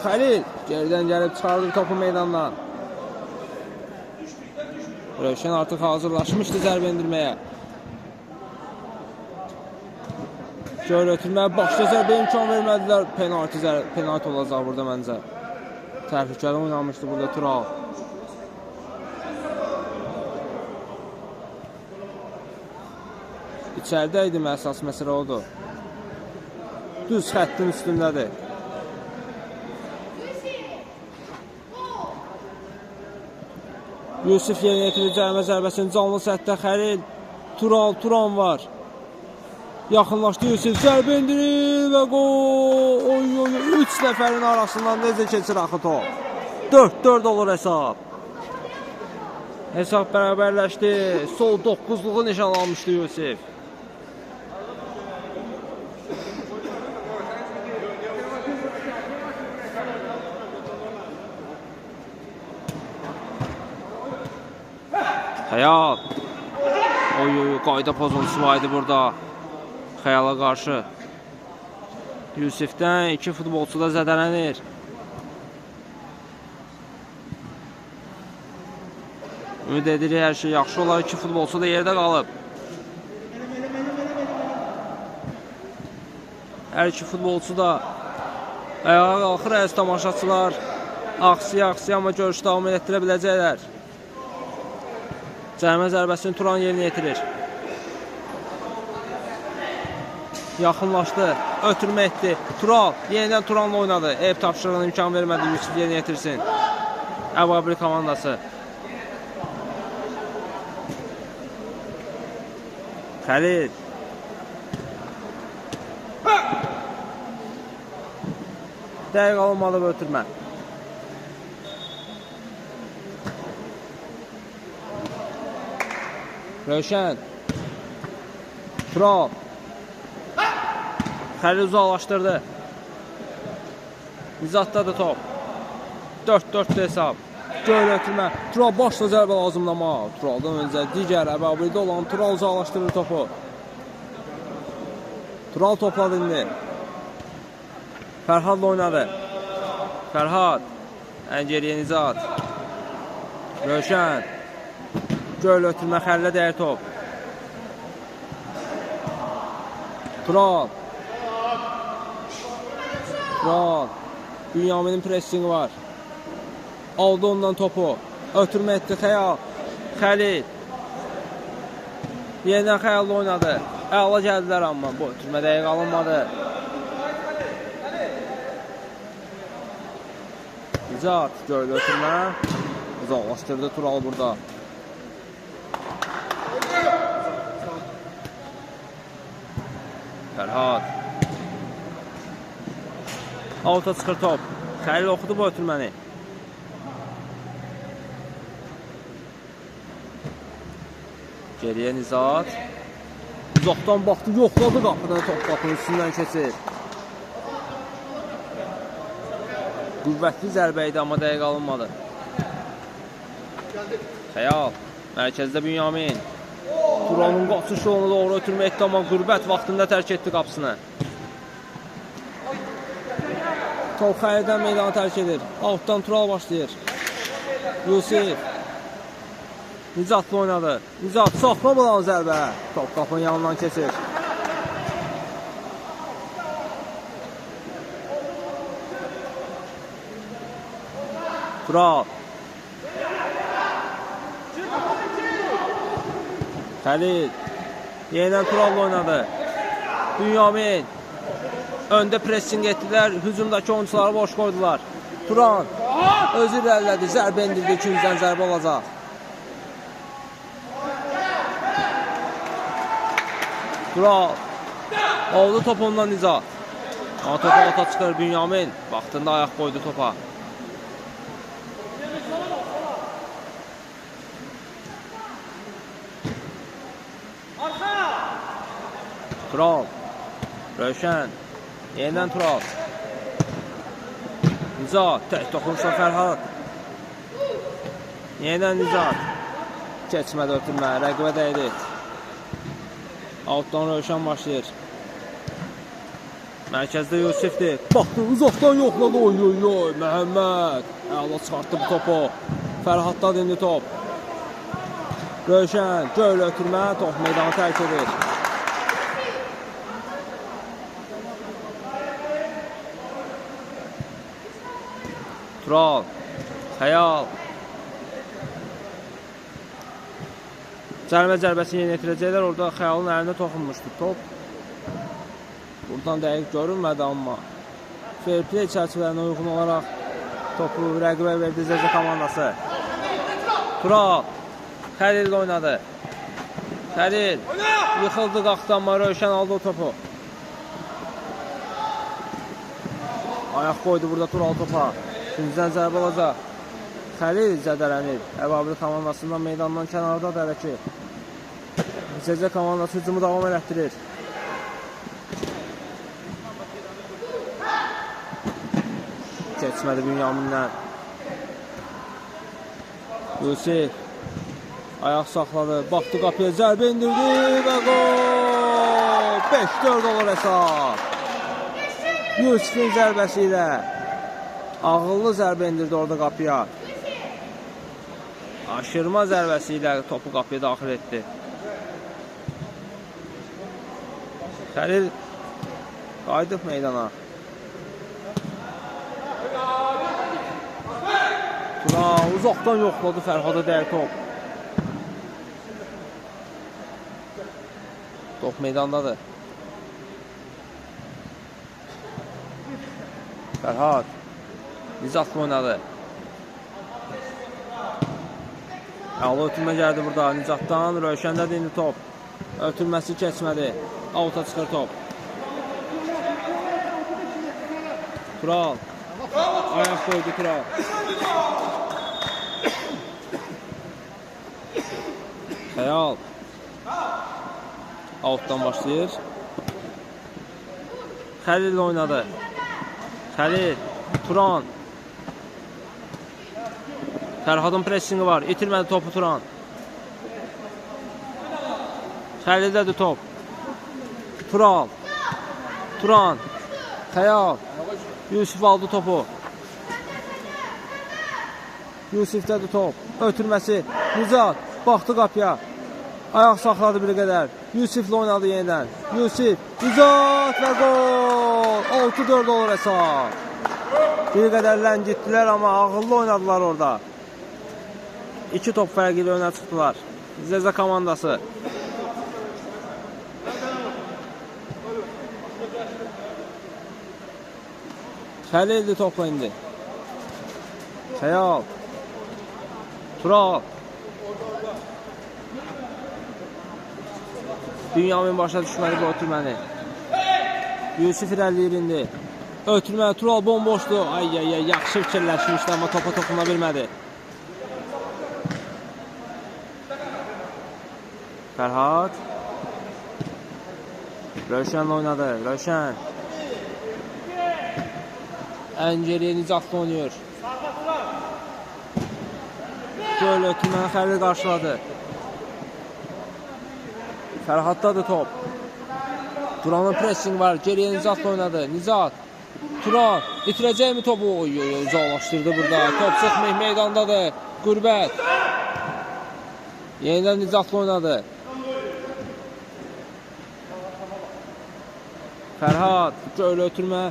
Speaker 1: Xəlil. Geridən gəlib çıxardı topu meydandan. Rövşən artıq hazırlaşmışdı zərbə indirməyə. Göl ötürməyə başda zərbə imkan vermədilər. Penalti olacaq burada məncə. Təhlükəli oynamışdı burada Tural. İçəridə idi əsas məsələ odur. Düz xəttin üstündədir. Yusif yerinə yetirir cərimə zərbəsini. Canlı sətdə Xəlil. Turan var. Yaxınlaşdı Yusif. Zərbə indirir və qol. 3 nəfərin arasından necə keçir axı top. 4-4 olur hesab. Hesab bərabərləşdi. Sol 9-luğu nişan almışdı Yusif. Xəyal. Qayda pozuntusu var idi burada. Xəyala qarşı. Yusifdən 2 futbolçu da zədələnir. Ümid edirik hər şey yaxşı olar. 2 futbolçu da yerdə qalıb. Hər 2 futbolçu da ayağa qalxır. Əziz tamaşaçılar axsiya amma görüş davam etdirə biləcəklər. Cərimə zərbəsini Turan yerinə yetirir. Yaxınlaşdı, ötürmə etdi. Tural, yenidən Turanla oynadı. Ev tapşırığına imkan vermədi, Yusuf yerinə yetirsin. Əbabili komandası. Xəlil. Dəqiq alınmadı və ötürmə. Rövşən. Tural. Xəlil uzaqlaşdırdı. Nizatdadır top. 4-4 hesab. Göl ötürmə. Tural başla zərbə lazımlama. Turaldan öncə digər əbəbildə olan Tural uzaqlaşdırır topu. Tural topladı indi. Fərhadla oynadı. Fərhad. Ən geriyə Nizat. Rövşən. Göl ötürmə. Xəlilə dəyər top. Tural. Bünyaminin pressingi var. Aldı ondan topu. Ötürmə etdi Xəyal. Xəlil. Yenidən Xəyal'la oynadı. Əla gəldilər amma bu ötürmə dəqiq alınmadı. Nizat gördü ötürmə. Uzaqlaşdırdı Tural burada. Fərhad. Alta çıxır top. Xəlil oxudu bu ötürməni. Geriyə Nizat. Uzaqdan baxdı, yoxladı qapıdan top qapının üstündən keçir. Qüvvətli zərbə idi, amma dəqiq alınmadı. Xəyal. Mərkəzdə Bünyamin. Turanın qaçış yoluna doğru ötürmə etdi, amma qürbət vaxtında tərk etdi qapısını. Top Xəlildən meydanı tərk edir. Altdan Tural başlayır. Yusif. Nizatla oynadı. Nizat saxlamadan zərbə. Top qapının yanından keçir. Tural. Xəlil. Yenidən Tural'la oynadı. Bünyamin. Öndə pressing etdilər. Hücumdakı oyuncuları boş qoydular. Turan. Özü irəlilədi. Zərbə indirdi. İkinciden zərbə olacaq. Tural. Oldu top ondan Nizat. Ama topa ata çıxır Bünyamin. Vaxtında ayaq qoydu topa. Tural. Rövşən. Yenidən Tural. Nizat. Tək toxunuşla Fərhad. Yenidən Nizat. Keçmədə ötürmə. Rəqibə dəydi. Altdan Rövşən başlayır. Mərkəzdə Yusifdir. Baxdı, uzaqdan yoxladı. Oy. Məhəmməd. Əla çıxartdı bu topu. Fərhadda indi top. Rövşən. Göl ötürmə. Top meydanı tərk edir. Tural. Xəyal. Cərimə zərbəsini yeni yetirəcəklər. Orada Xəyalın əlində toxunmuşdu top. Buradan dəqiq görünmədi, amma fair play çərçivələrinə uyğun olaraq topu rəqibə verdi Zəzə komandası. Tural. Xəlil oynadı. Xəlil. Yıxıldı qalxdanma. Rövşən aldı o topu. Ayaq qoydu burada Tural topa. Üçüncüdən zərbə olacaq. Xəlil zədələnir. Əbabili komandasından meydandan kənarda da hələ ki. Zəzə komandası hücumu davam elətdirir. Keçmədi Bünyaminlə. Yusif ayaq saxladı. Baxdı qapıya, zərbə indirdi və qol! 5-4 olur hesab. Yusifin zərbəsi ilə ağıllı zərbə indirdi orada qapıya. Aşırma zərbəsi ilə topu qapıya daxil etdi. Xəlil qayıdıb meydana. Tural uzaqdan yoxladı, Fərhada dəyər top. Top meydandadır. Fərhad Nizatla oynadı. Əla ötürmə gəldi burada Nizatdan. Rövşəndədir indi top. Ötürməsi keçmədi. Avuta çıxır top. Tural ayaq qoydu Tural. Xəyal outdan başlayır. Xəlil oynadı. Xəlil, Turan. Fərhadın pressingi var. İtirmədi topu Turan. Xəlildədir top. Tural. Turan. Xəyal. Yusif aldı topu. Yusifdədir top. Ötürməsi. Nizat. Baxdı qapıya. Ayaq saxladı bir qədər. Yusiflə oynadı yenidən. Yusif. Nizat və gol. 6-4 olur hesab. Bir qədər ləngitdilər amma ağıllı oynadılar orada. 2 top fərqi ilə önə çıxdılar. Zəzə komandası. Xəlildir topla indi. Xəyal. Tural. Bünyamin başa düşməli bu ötürməni. Yusif irəliyir indi. Ötürmə, Tural bomboşdu. Ay, yaxşı fikirləşmişdi, amma topa toxuna bilmədi. Fərhad. Rövşənlə oynadı. Rövşən. Ən geriyə Nicatlı oynayır. Göl ötürməni Xəlil qarşıladı. Fərhaddadır top. Turanın pressing var. Geriyə Nizatla oynadı. Nizat. Turan. İtirəcək mi topu? Uzaqlaşdırdı burada. Top çıxmır. Meydandadır. Qürbət. Yenidən Nizatla oynadı. Fərhad. Göl ötürmə.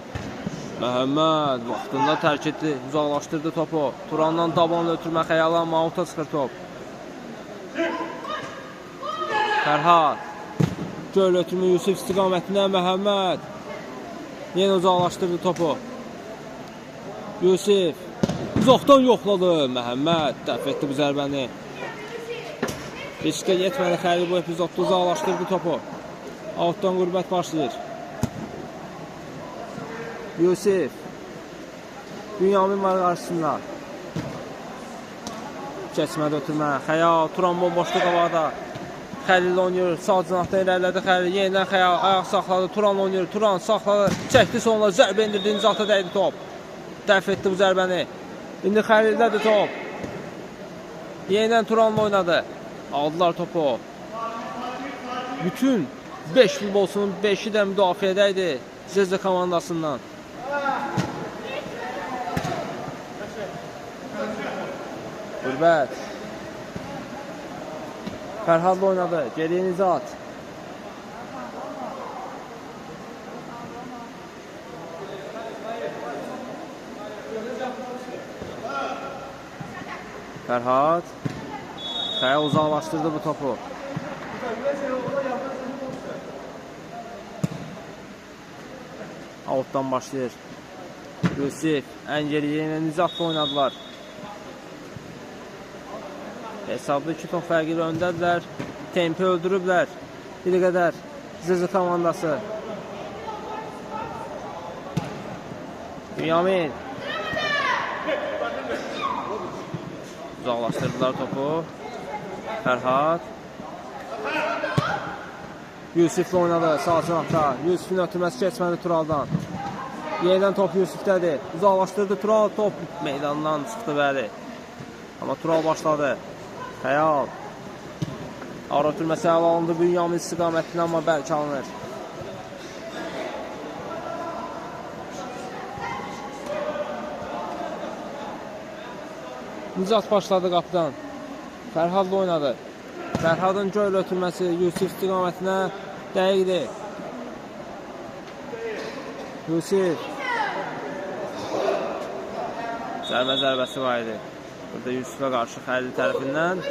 Speaker 1: Məhəmməd. Vaxtında tərk etdi. Uzaqlaşdırdı topu. Turandan dabanla ötürmə. Xəyalan mauta çıxır top. Fərhad. Göl ötürmə Yusuf istiqamətinə Məhəmməd. Yenə uzaqlaşdırdı topu. Yusuf. Uzaqdan yoxladı. Məhəmməd dəf etdi bu zərbəni. Riskə yetmədi Xəlil bu epizodda uzaqlaşdırdı topu. Altdan Qürbət başlayır. Yusuf. Bünyamin var qarşısında. Keçmədi ötürmə. Xəyal. Turan bomboşluq havada. Xəlil oynayır. Sağ cinahda irəlilədi Xəlil. Yenidən Xəyal ayaq saxladı. Turan oynayır. Turan saxladı. Çəkdi sonuna zərbə indirdi. Nizata dəydi top. Dəf etdi bu zərbəni. İndi Xəlildədir top. Yenidən Turanla oynadı. Aldılar topu. Bütün 5 futbolçunun 5-i də müdafiədəydi Zəzə komandasından. Qürbət. Fərhadla oynadı. Geriyə Nizat. Fərhad. Xəyal uzaqlaşdırdı bu topu. Altdan başlayır. Yusif. Ən geriyə yenə Nizatla oynadılar. Hesabda 2 top fərqi ilə öndədirlər. Tempi öldürüblər. Bir qədər Zızı komandası. Bünyamin. Uzaqlaşdırdılar topu. Fərhad. Yusiflə oynadı. Sağ cinahda. Yusifin ötürməsi keçmədi Turaldan. Yenidən top Yusifdədir. Uzaqlaşdırdı Tural. Top meydandan çıxdı bəli. Amma Tural başladı. Xəyal. Ara ötürməsi əl alındı Bünyamin istiqamətindən, amma bəlkə alınır. Nicat başladı qapıdan. Fərhadla oynadı. Fərhadın göylə ötürməsi Yusif istiqamətinə dəqiqdir. Yusif. Zərbəsi var idi. Burada Yusifə qarşı Xəlil tərəfindən.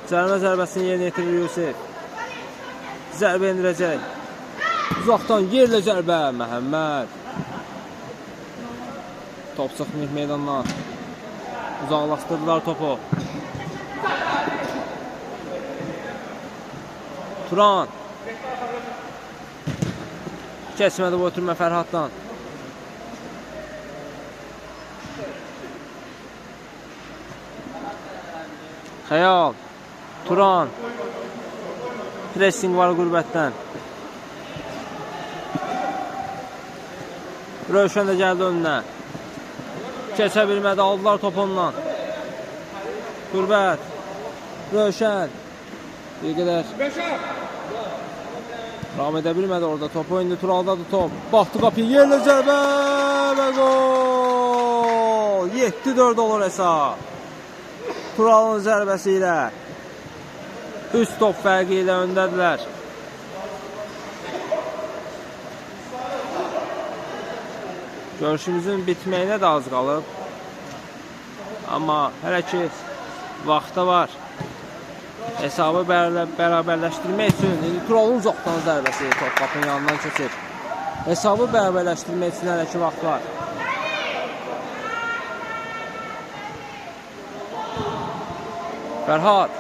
Speaker 1: Zərbəsini yerinə yetirir Yusif. Zərbə indirəcək. Uzaqdan yerlə zərbə. Məhəmməd. Top çıxmayıb meydandan. Uzaqlaşdırdılar topu. Turan. Keçmədi bu ötürmə Fərhaddan. Xəyal. Turan. Pressing var qürbətdən. Rövşən də gəldi önünə. Keçə bilmədi, aldılar topu ondan. Qürbət. Rövşən. Bir qədər. Ram edə bilmədi orada topu. İndi Turaldadır top. Baxdı qapıyı, yerlə zərbə və gol. 7-4 olur hesab. Turalın zərbəsi ilə 3 top fərqi ilə öndədirlər. Görüşümüzün bitməyinə də az qalıb. Amma hələ ki vaxta var. Hesabı bərabərləşdirmək üçün indi Turalın uzaqdan zərbəsi top qapının yanından keçir. Hesabı bərabərləşdirmək üçün hələ ki vaxt var. Fərhad.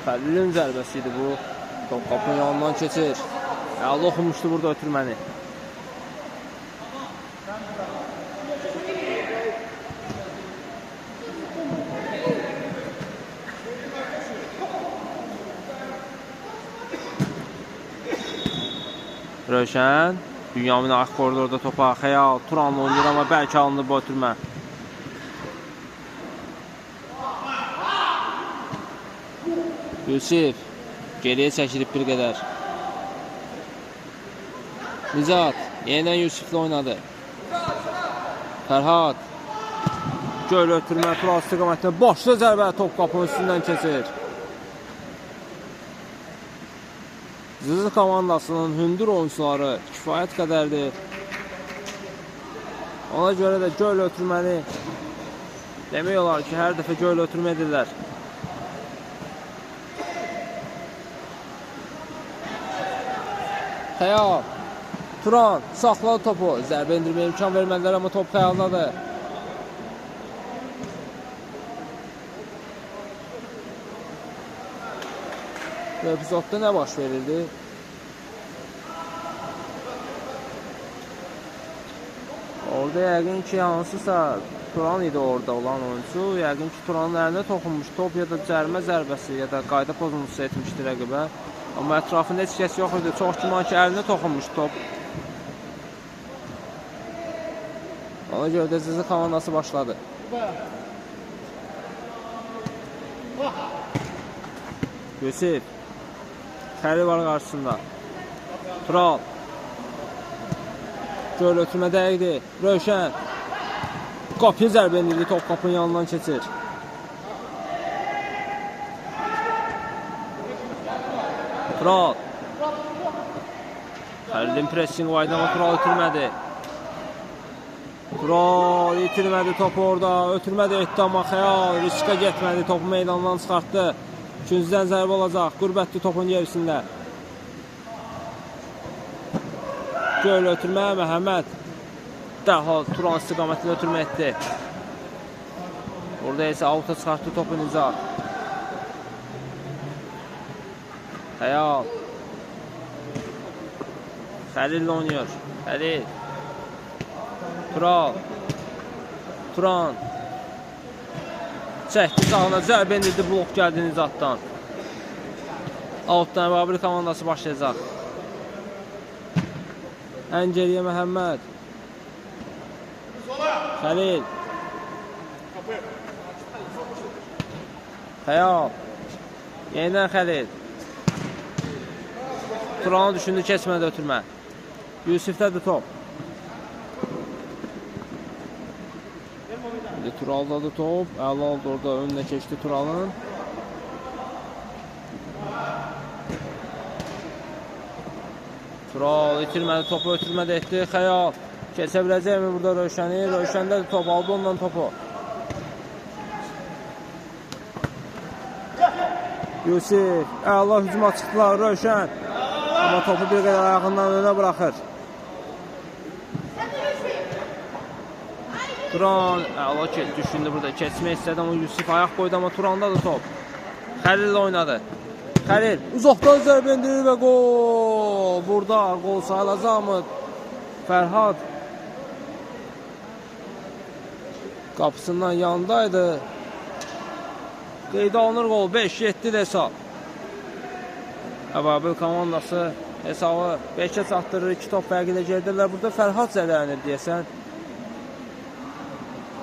Speaker 1: Xəlilin zərbəsi idi bu. Top qapının yanından keçir. Əli oxumuşdu burada ötürməni. Rövşən. Bünyamin arx koridorda topa. Xəyal. Turanla oynayır, amma bəlkə alındı bu ötürmə. Yusif. Geriyə çəkilib bir qədər. Nicat. Yenidən Yusiflə oynadı. Fərhad. Göylə ötürmə. Tural istiqamətində. Başlı zərbə top qapının üstündən keçir. Zızı komandasının hündür oyuncuları kifayət qədərdir. Ona görə də göylə ötürməni demək olar ki, hər dəfə göylə ötürmə edirlər. Xəyal. Turan saxladı topu. Zərbə indirməyə imkan vermədilər, amma top Xəyaldadır. Bu epizodda nə baş verildi? Orada yəqin ki, hansısa Turan idi orada olan oyuncu. Yəqin ki, Turanın əlinə toxunmuş top ya da cərimə zərbəsi ya da qayda pozuntusu etmişdi rəqibə. Amma ətrafında heç kəs yox idi. Çox güman ki, əlinə toxunmuş top. Ona görə də Zızı komandası başladı. Yusif. Xəlil var qarşısında. Tural. Göylə ötürmə dəqiqdir. Rövşən. Qapıya zərbə indirdi. Top qapının yanından keçir. Tural. Xəlilin pressing var idi, amma Tural ötürmədi. Tural itirmədi topu orada. Ötürmə də etdi, amma Xəyal riskə getmədi. Topu meydandan çıxartdı. İkincidən zərbə olacaq. Qürbətli topun gerisində. Göylə ötürmə Məhəmməd. Dərhal Turan istiqamətində ötürmə etdi. Burada isə avuta çıxartdı topu Nizat. Xəyal. Xəlil oynuyor. Xəlil. Tural. Turan. Çəkdi sağına, zərbə indirdi, blok gəldi Nizatdan. Outdan Əbabir komandası başlayacaq. Ən geriyə Məhəmməd. Xəlil. Xəyal. Yenidən Xəlil. Turanı düşündü, keçmədi ötürmə. Yusifdədir top. Turaldadır top. Əla oldu orada, önünə keçdi Turalın. Tural itirmədi, topu ötürmədi etdi. Xəyal. Keçə biləcəkmi burada Rövşəni? Rövşəndədir top, aldı ondan topu. Yusif. Əla hücuma çıxdılar Rövşən. Amma topu bir qədər ayağından önə bıraxır. Turan, əla düşündü burada, keçmək istədi, amma Yusif ayaq qoydu, amma Turandadır top. Xəlil oynadı. Xəlil, uzaqdan zərbə endirir və qol. Burada qol sayılacaqmı? Fərhad qapısından yanındaydı. Qeydə alınır qol, 5-7 hesab. Əbabil komandası hesabı 5-ə çatdırır, 2 top fərqilə gedirlər. Burada Fərhad zədələnir deyəsən.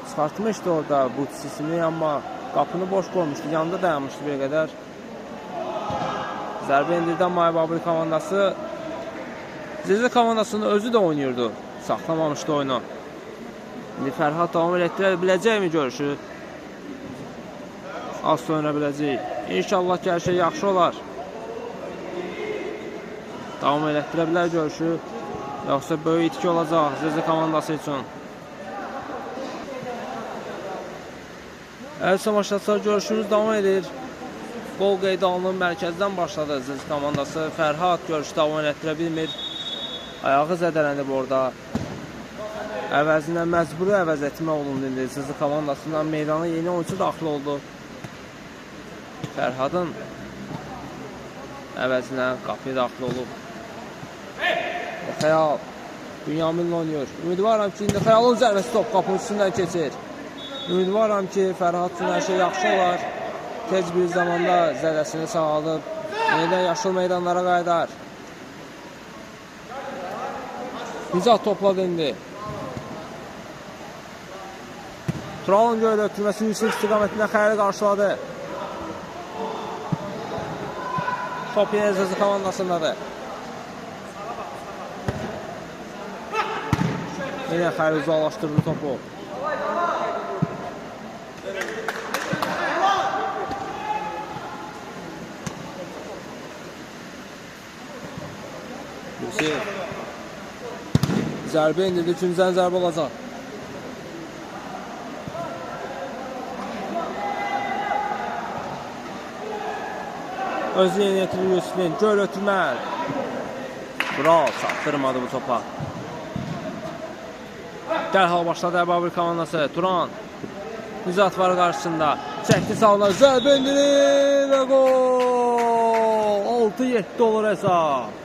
Speaker 1: Çıxartmışdı orada butisini, amma qapını boş qoymuşdu, yanında dayanmışdı bir qədər. Zərbə indirdi, amma Əbabil komandası Zilzil komandasının özü də oynayırdı, saxlamamışdı oyunu. İndi Fərhad davam etdirə biləcəkmi görüşü? Az sonra biləcək. İnşallah ki, hər şey yaxşı olar. Davam etdirə bilər görüşü. Yoxsa böyük itki olacaq Zilzil komandası üçün. Əziz tamaşaçılar, görüşümüz davam edir. Qol qeydə alınıb mərkəzdən başladı Zilzil komandası. Fərhad görüşü davam etdirə bilmir. Ayağı zədələnib orada. Əvəzinə məcburi əvəz etmə olundu indi. Zilzil komandasından meydana yeni oyuncu daxil oldu. Fərhadın əvəzinə qapıya daxil olub. Xəyal. Bünyaminlə oynuyor. Ümidvaram ki, indi Xəyalın zərbəsi top qapının üstündən keçir. Ümidvaram ki, Fərhad üçün hər şey yaxşı olar. Tez bir zamanda zədəsini sağalıb, yenidən yaşıl meydanlara qaydar. Nizat topladı indi. Turalın göylə ötürməsi Yusuf istiqamətində Xəyali qarşıladı. Top yenə Zilzil komandasındadır. Yenə Xəyali uzaqlaşdırdı topu. Yusuf. Zərbə indirdi, üçüncüdən zərbə olacaq. Özü yeni yetirir Yusuf'in. Göl ötürməz. Bravo, çatdırmadı bu topa. Dərhal başladı Əbabil komandası. Turan. Nizat var qarşısında. Çəkdi sağına. Zərbə indirir və gol. 6-7 olur hesab.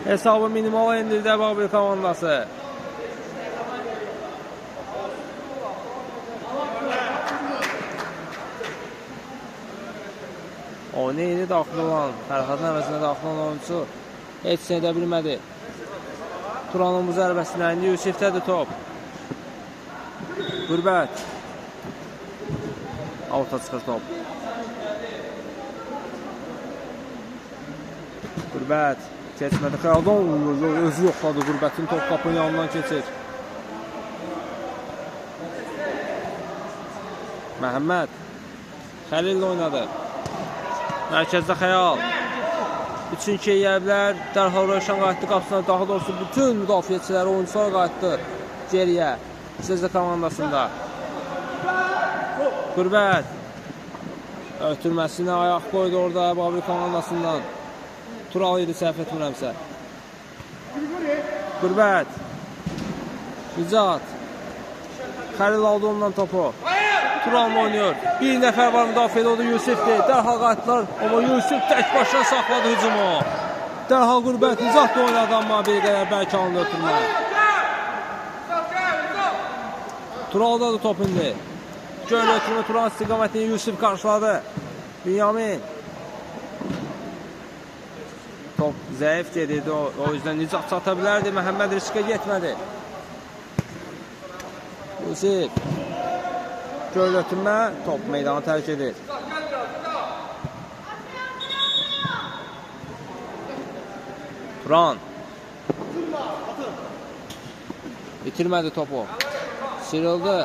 Speaker 1: Hesabı minimala indirdi Əbabil komandası. Oyuna yeni daxil olan, Fərhadın əvəzinə daxil olan oyuncu heç edə bilmədi. Turanın bu zərbəsindən indi Yusifdədir top. Qürbət. Avuta çıxır top. Qürbət. Keçmədi. Xəyaldan özü yoxladı. Qürbətin top qapının yanından keçir. Məhəmməd. Xəlil oynadı. Mərkəzdə Xəyal. 3-2 yeyəblər. Dərhal Rövşən qayıtdı qapısına. Daha doğrusu bütün müdafiəçiləri, oyuncular qayıtdı geriyə. Zilzil komandasında. Qürbət. Ötürməsinə ayaq qoydu orada Əbabil komandasından. Tural idi, səhv etmirəmsə. Qürbət. Nicat. Xəlil aldı ondan topu. Turan oynuyor. Bir nəfər var müdafiədə, o da Yusifdir. Dərhal qayıtdılar, amma Yusif tək başına saxladı hücumu. Dərhal Qürbət Nicat da oynadı, amma bir qədər bəlkə anlı ötürmə. Turaldadır top indi. Göylə ötürmə Turan istiqamətini Yusif qarşıladı. Bünyamin. Top zəif gedirdi, o yüzden Nicat çata bilərdi. Məhəmməd riskə getmədi. Yusif. Göl ötürmə, top meydanı tərk edir. Turan. Bitirmədi topu. Sıyrıldı.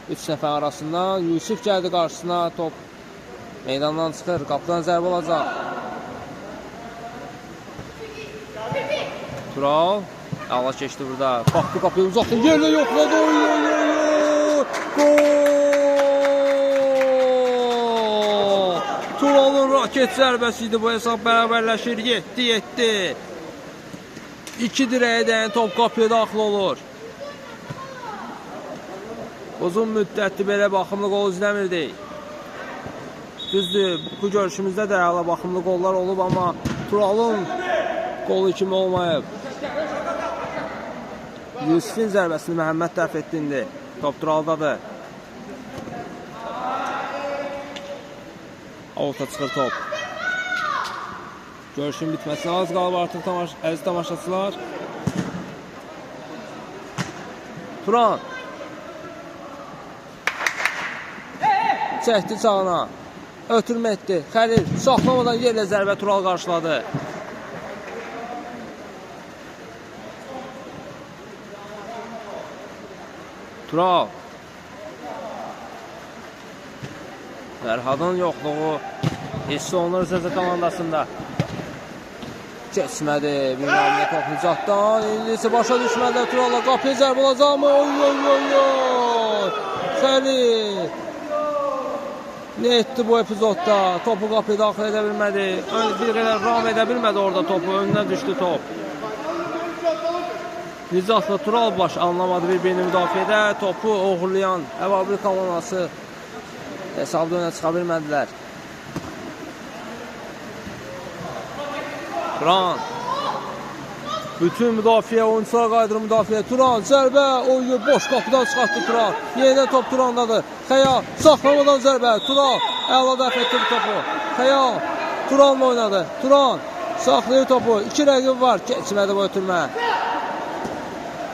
Speaker 1: 3 nəfər arasından. Yusif gəldi qarşısına. Top meydandan çıxır. Qapıdan zərbə olacaq. Tural. Ağla keçdi burada. Baxdı qapıya uzaqdı. Yerlə yoxladı. Gol! Turalın raket zərbəsi idi. Bu hesab bərabərləşir. 7-7. 2 dirəyə dəyən top qapıya daxil olur. Uzun müddətli belə baxımlı qol izləmirdik. Düzdür, bu görüşümüzdə də əla baxımlı qollar olub, amma Turalın qolu kimi olmayıb. Yusifin zərbəsini Məhəmməd dəf etdindi. Top Turaldadır. Avta çıxır top. Görüşün bitməsinə az qalıb artıq əziz tamaşaçılar. Turan. Çəkdi sağına. Ötürmə etdi. Xəlil saxlamadan yerlə zərbə Tural qarşıladı. Tural. Fərhadın yoxluğu hiss olunur Zəzə komandasında. Keçmədi. Bünyamin top Nicatdan. İndisi başa düşmədi. Tural'a qapıya zərbə olacaq mı? Oy. Xəlil. Ne etdi bu epizodda? Topu qapıya daxil edə bilmədi. Bir qədər ram edə bilmədi orada topu. Önünə düşdü top. Nicatla Tural baş anlamadı bir-birini müdafiədə. Topu oğurlayan Əvabil komandası hesabda önə çıxa bilmədilər. Turan. Bütün müdafiə, oyuncular qayıdır müdafiə. Turan zərbə, oyunu boş qapıdan çıxartdı Turan. Yenidən top Turandadır. Xəyal saxlamadan zərbə. Turan əla dəf etdi bu topu. Xəyal Turanla oynadı. Turan saxlayır topu. 2 rəqib var. Keçmədi bu ötürmə.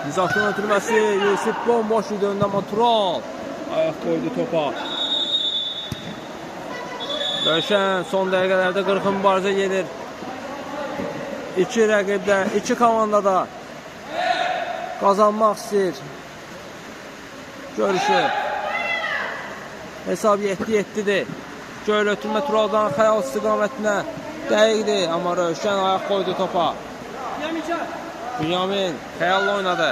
Speaker 1: Nicatın ötürməsi. Yusif bomboş idi öndən, amma Tural ayaq qoydu topa. Döyüşən son dəqiqələrdə qırğın mübarizə gedir. 2 rəqibdə, 2 komandada qazanmaq istəyir görüşü. Hesab 7-7'dir. Göl ötürmə Turaldan Xəyal istiqamətinə dəqiqdir, amma Rövşən ayaq qoydu topa. Bünyamin Xəyalla oynadı.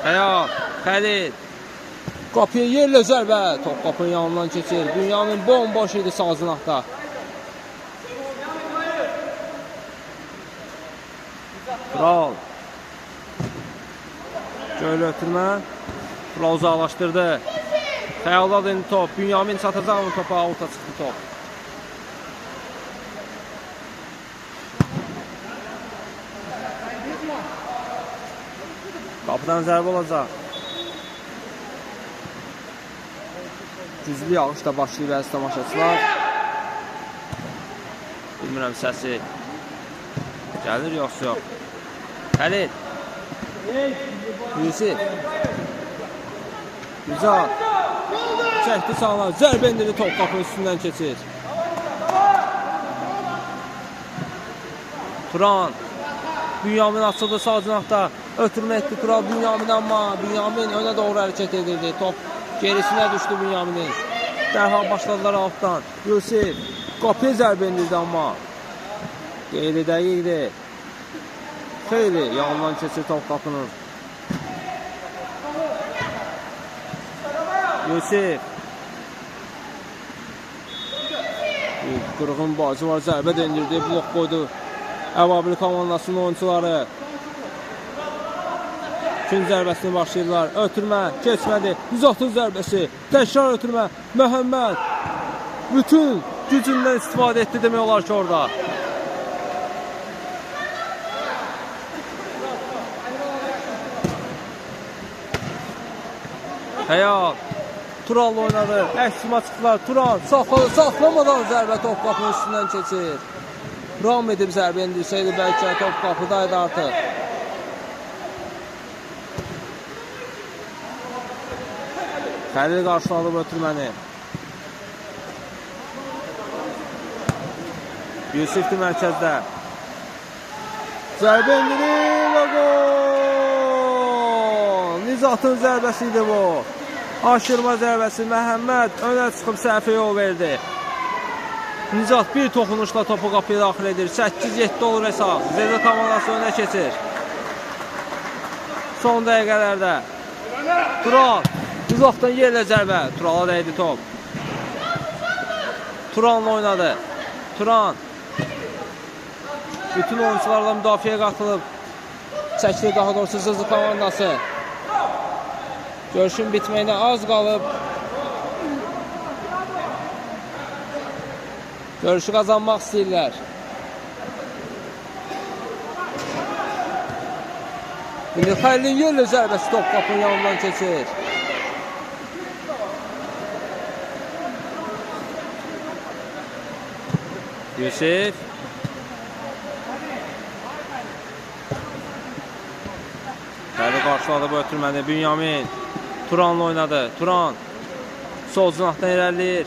Speaker 1: Xəyal, Xəlil. Qapıya yerlə zərbə. Top qapının yanından keçir. Bünyamin bomboş idi sağ zinaqda. Tural. Göl ötürmə. Tural uzaqlaşdırdı. Xəyaldadır indi top. Bünyamin çatacaq mı topa? Avuta çıxdı top. Qapıdan zərbə olacaq. Güclü yağışda başlayıb əziz tamaşaçılar. Bilmirəm səsi gəlir yoxsa yox. Xəlil. Yusif. Nicat. Çəkdi sağına. Zərbə indiri top qapının üstündən keçir. Turan. Bünyamin açıldı sağ cinaqda. Ötürmə etdi Tural Bünyamin, amma Bünyamin önə doğru hərəkət edirdi. Top gerisinə düşdü Bünyaminin. Dərhal başladılar altdan. Yusif. Qapıya zərbə indirdi, amma qeyri-dəqiqdir. Xeyli yanından keçir top qapının. Yusif. Qırğın bacı var, zərbə dendirdi, blok qoydu Əvabil komandasının oyuncuları. İkinci zərbəsini başlayırlar. Ötürmə keçmədi. Nizatın zərbəsi. Təkrar ötürmə. Məhəmməd bütün gücündən istifadə etdi demək olar ki orada. Həyat Turanla oynadı. Əksima çıxdılar. Turan saxlamadan zərbə Topqapının üstündən keçir. Ram edib zərbə endirsəydi bəlkə Topqapıdaydı artıq. Xəlil qarşıladı ötürməni. Yusifdir mərkəzdə. Zərbə indirir və gol! Nizatın zərbəsi idi bu. Aşırma zərbəsi. Məhəmməd önə çıxıb səhvə yol verdi. Nizat bir toxunuşla topu qapıya daxil edir. 8-7 olur hesab. Zezə komandası önə keçir. Son dəqiqələrdə. Tural. Uzaqdan yerlə zərbə. Turala dəydi top. Turanla oynadı. Turan. Bütün oyuncularla müdafiəyə qatılıb. Çəkilir daha doğrusu Zızı komandası. Görüşün bitməyinə az qalıb. Görüşü qazanmaq istəyirlər. İndi Xəlilin yerlə zərbəsi Topqapının yanından keçir. Yusif. Xəlil qarşıladı bu ötürməni. Bünyamin. Turanla oynadı. Turan. Sol cinahdan irəliyir.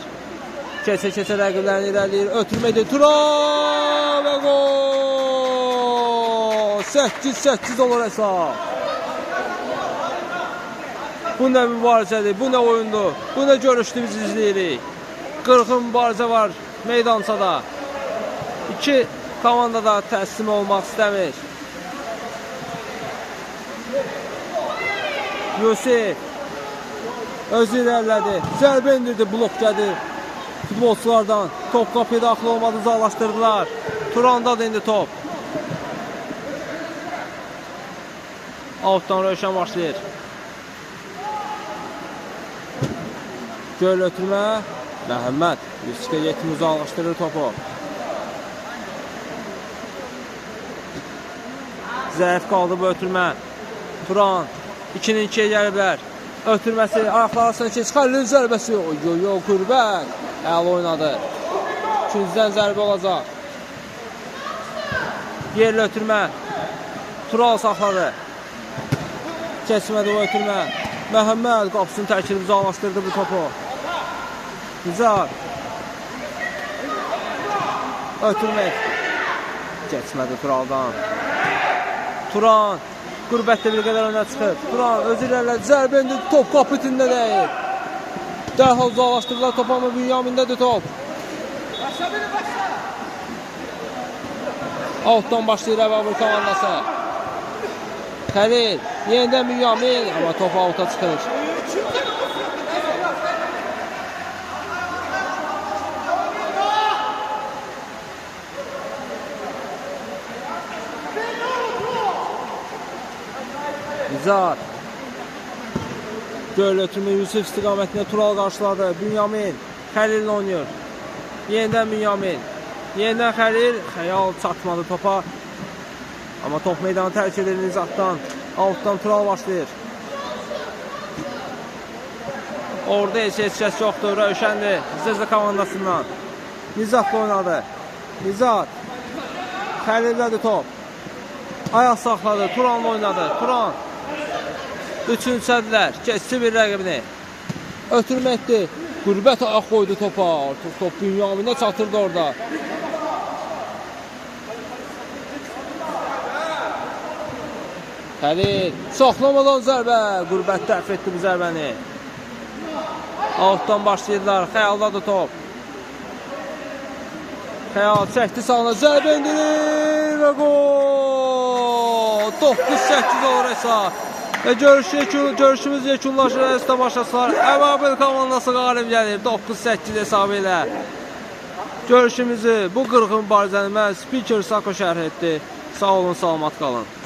Speaker 1: Keçə-keçə rəqiblərini irəliyir. Ötürmədi. Turan və gol! 8-8 olur hesab. Bu nə mübarizədir, bu nə oyundur, bu nə görüşdür biz izləyirik. 40 mübarizə var meydansada. İki komanda da təslim olmaq istəmir. Yusif özü irəlilədi. Zərbə indirdi, blok gədi. Futbolçulardan Topqapıya daxil olmadı, uzaqlaşdırdılar. Turandadır indi top. Altdan Rövşən başlayır. Göl ötürmə. Məhəmməd Yusifə yetimi uzaqlaşdırır topu. Zəif qaldı bu ötürmə. Turan 2-nin 2-yə gəliblər. Ötürməsi ayaqlarısına keç. Xəlilin zərbəsi. Yo Qürbət. Əla oynadı. İkinciden zərbə olacaq. Yerlə ötürmə. Tural saxladı. Keçmədi o ötürmə. Məhəmməd qapısını təkilib uzaqlaşdırdı bu topu. Nizat. Ötürmək. Keçmədi Turaldan. Turan. Qürbətdə bir qədər önə çıxıb. Turan özü irəlilədi. Zərbə indi top qapıtində deyil. Dərhal uzaqlaşdırdılar top ama Bünyamindədir top. Altdan başlayır Əvabur komandası. Xəlil. Yenidən Bünyamin. Ama top alta çıxır. Nizat. Göl ötürmə Yusuf istiqamətində Tural qarşıladı. Bünyamin Xəlil oynuyor. Yenidən Bünyamin. Yenidən Xəlil. Xəyal çatmadı topa. Ama top meydanı tərk edir Nizatdan. Altdan Tural başlayır. Orada heç kəs yoxdur. Rövşəndir. Zezə komandasından. Nizatla oynadı. Nizat. Xəlildədir top. Ayaq saxladı. Turanla oynadı. Turan. Üçüncüdülər. Keçdi bir rəqibini. Ötürmə etdi. Qürbət ayaq qoydu topa. Artıq top Bünyaminə çatırdı orada. Xəlil. Saxlamadan zərbə. Qürbət dəf etdi bu zərbəni. Altdan başlayırlar. Xəyaldadır top. Xəyal çəkdi sağına. Zərbə indirir və gol. 9-8 olur hesab. Və görüşümüz yekunlaşır əziz tamaşaçılar. Əvabur komandası qalib gəlir 9-8 hesabı ilə. Görüşümüzü bu qırğın mübarizəni mən Spiker Sako şərh etdi. Sağ olun, salamat qalın.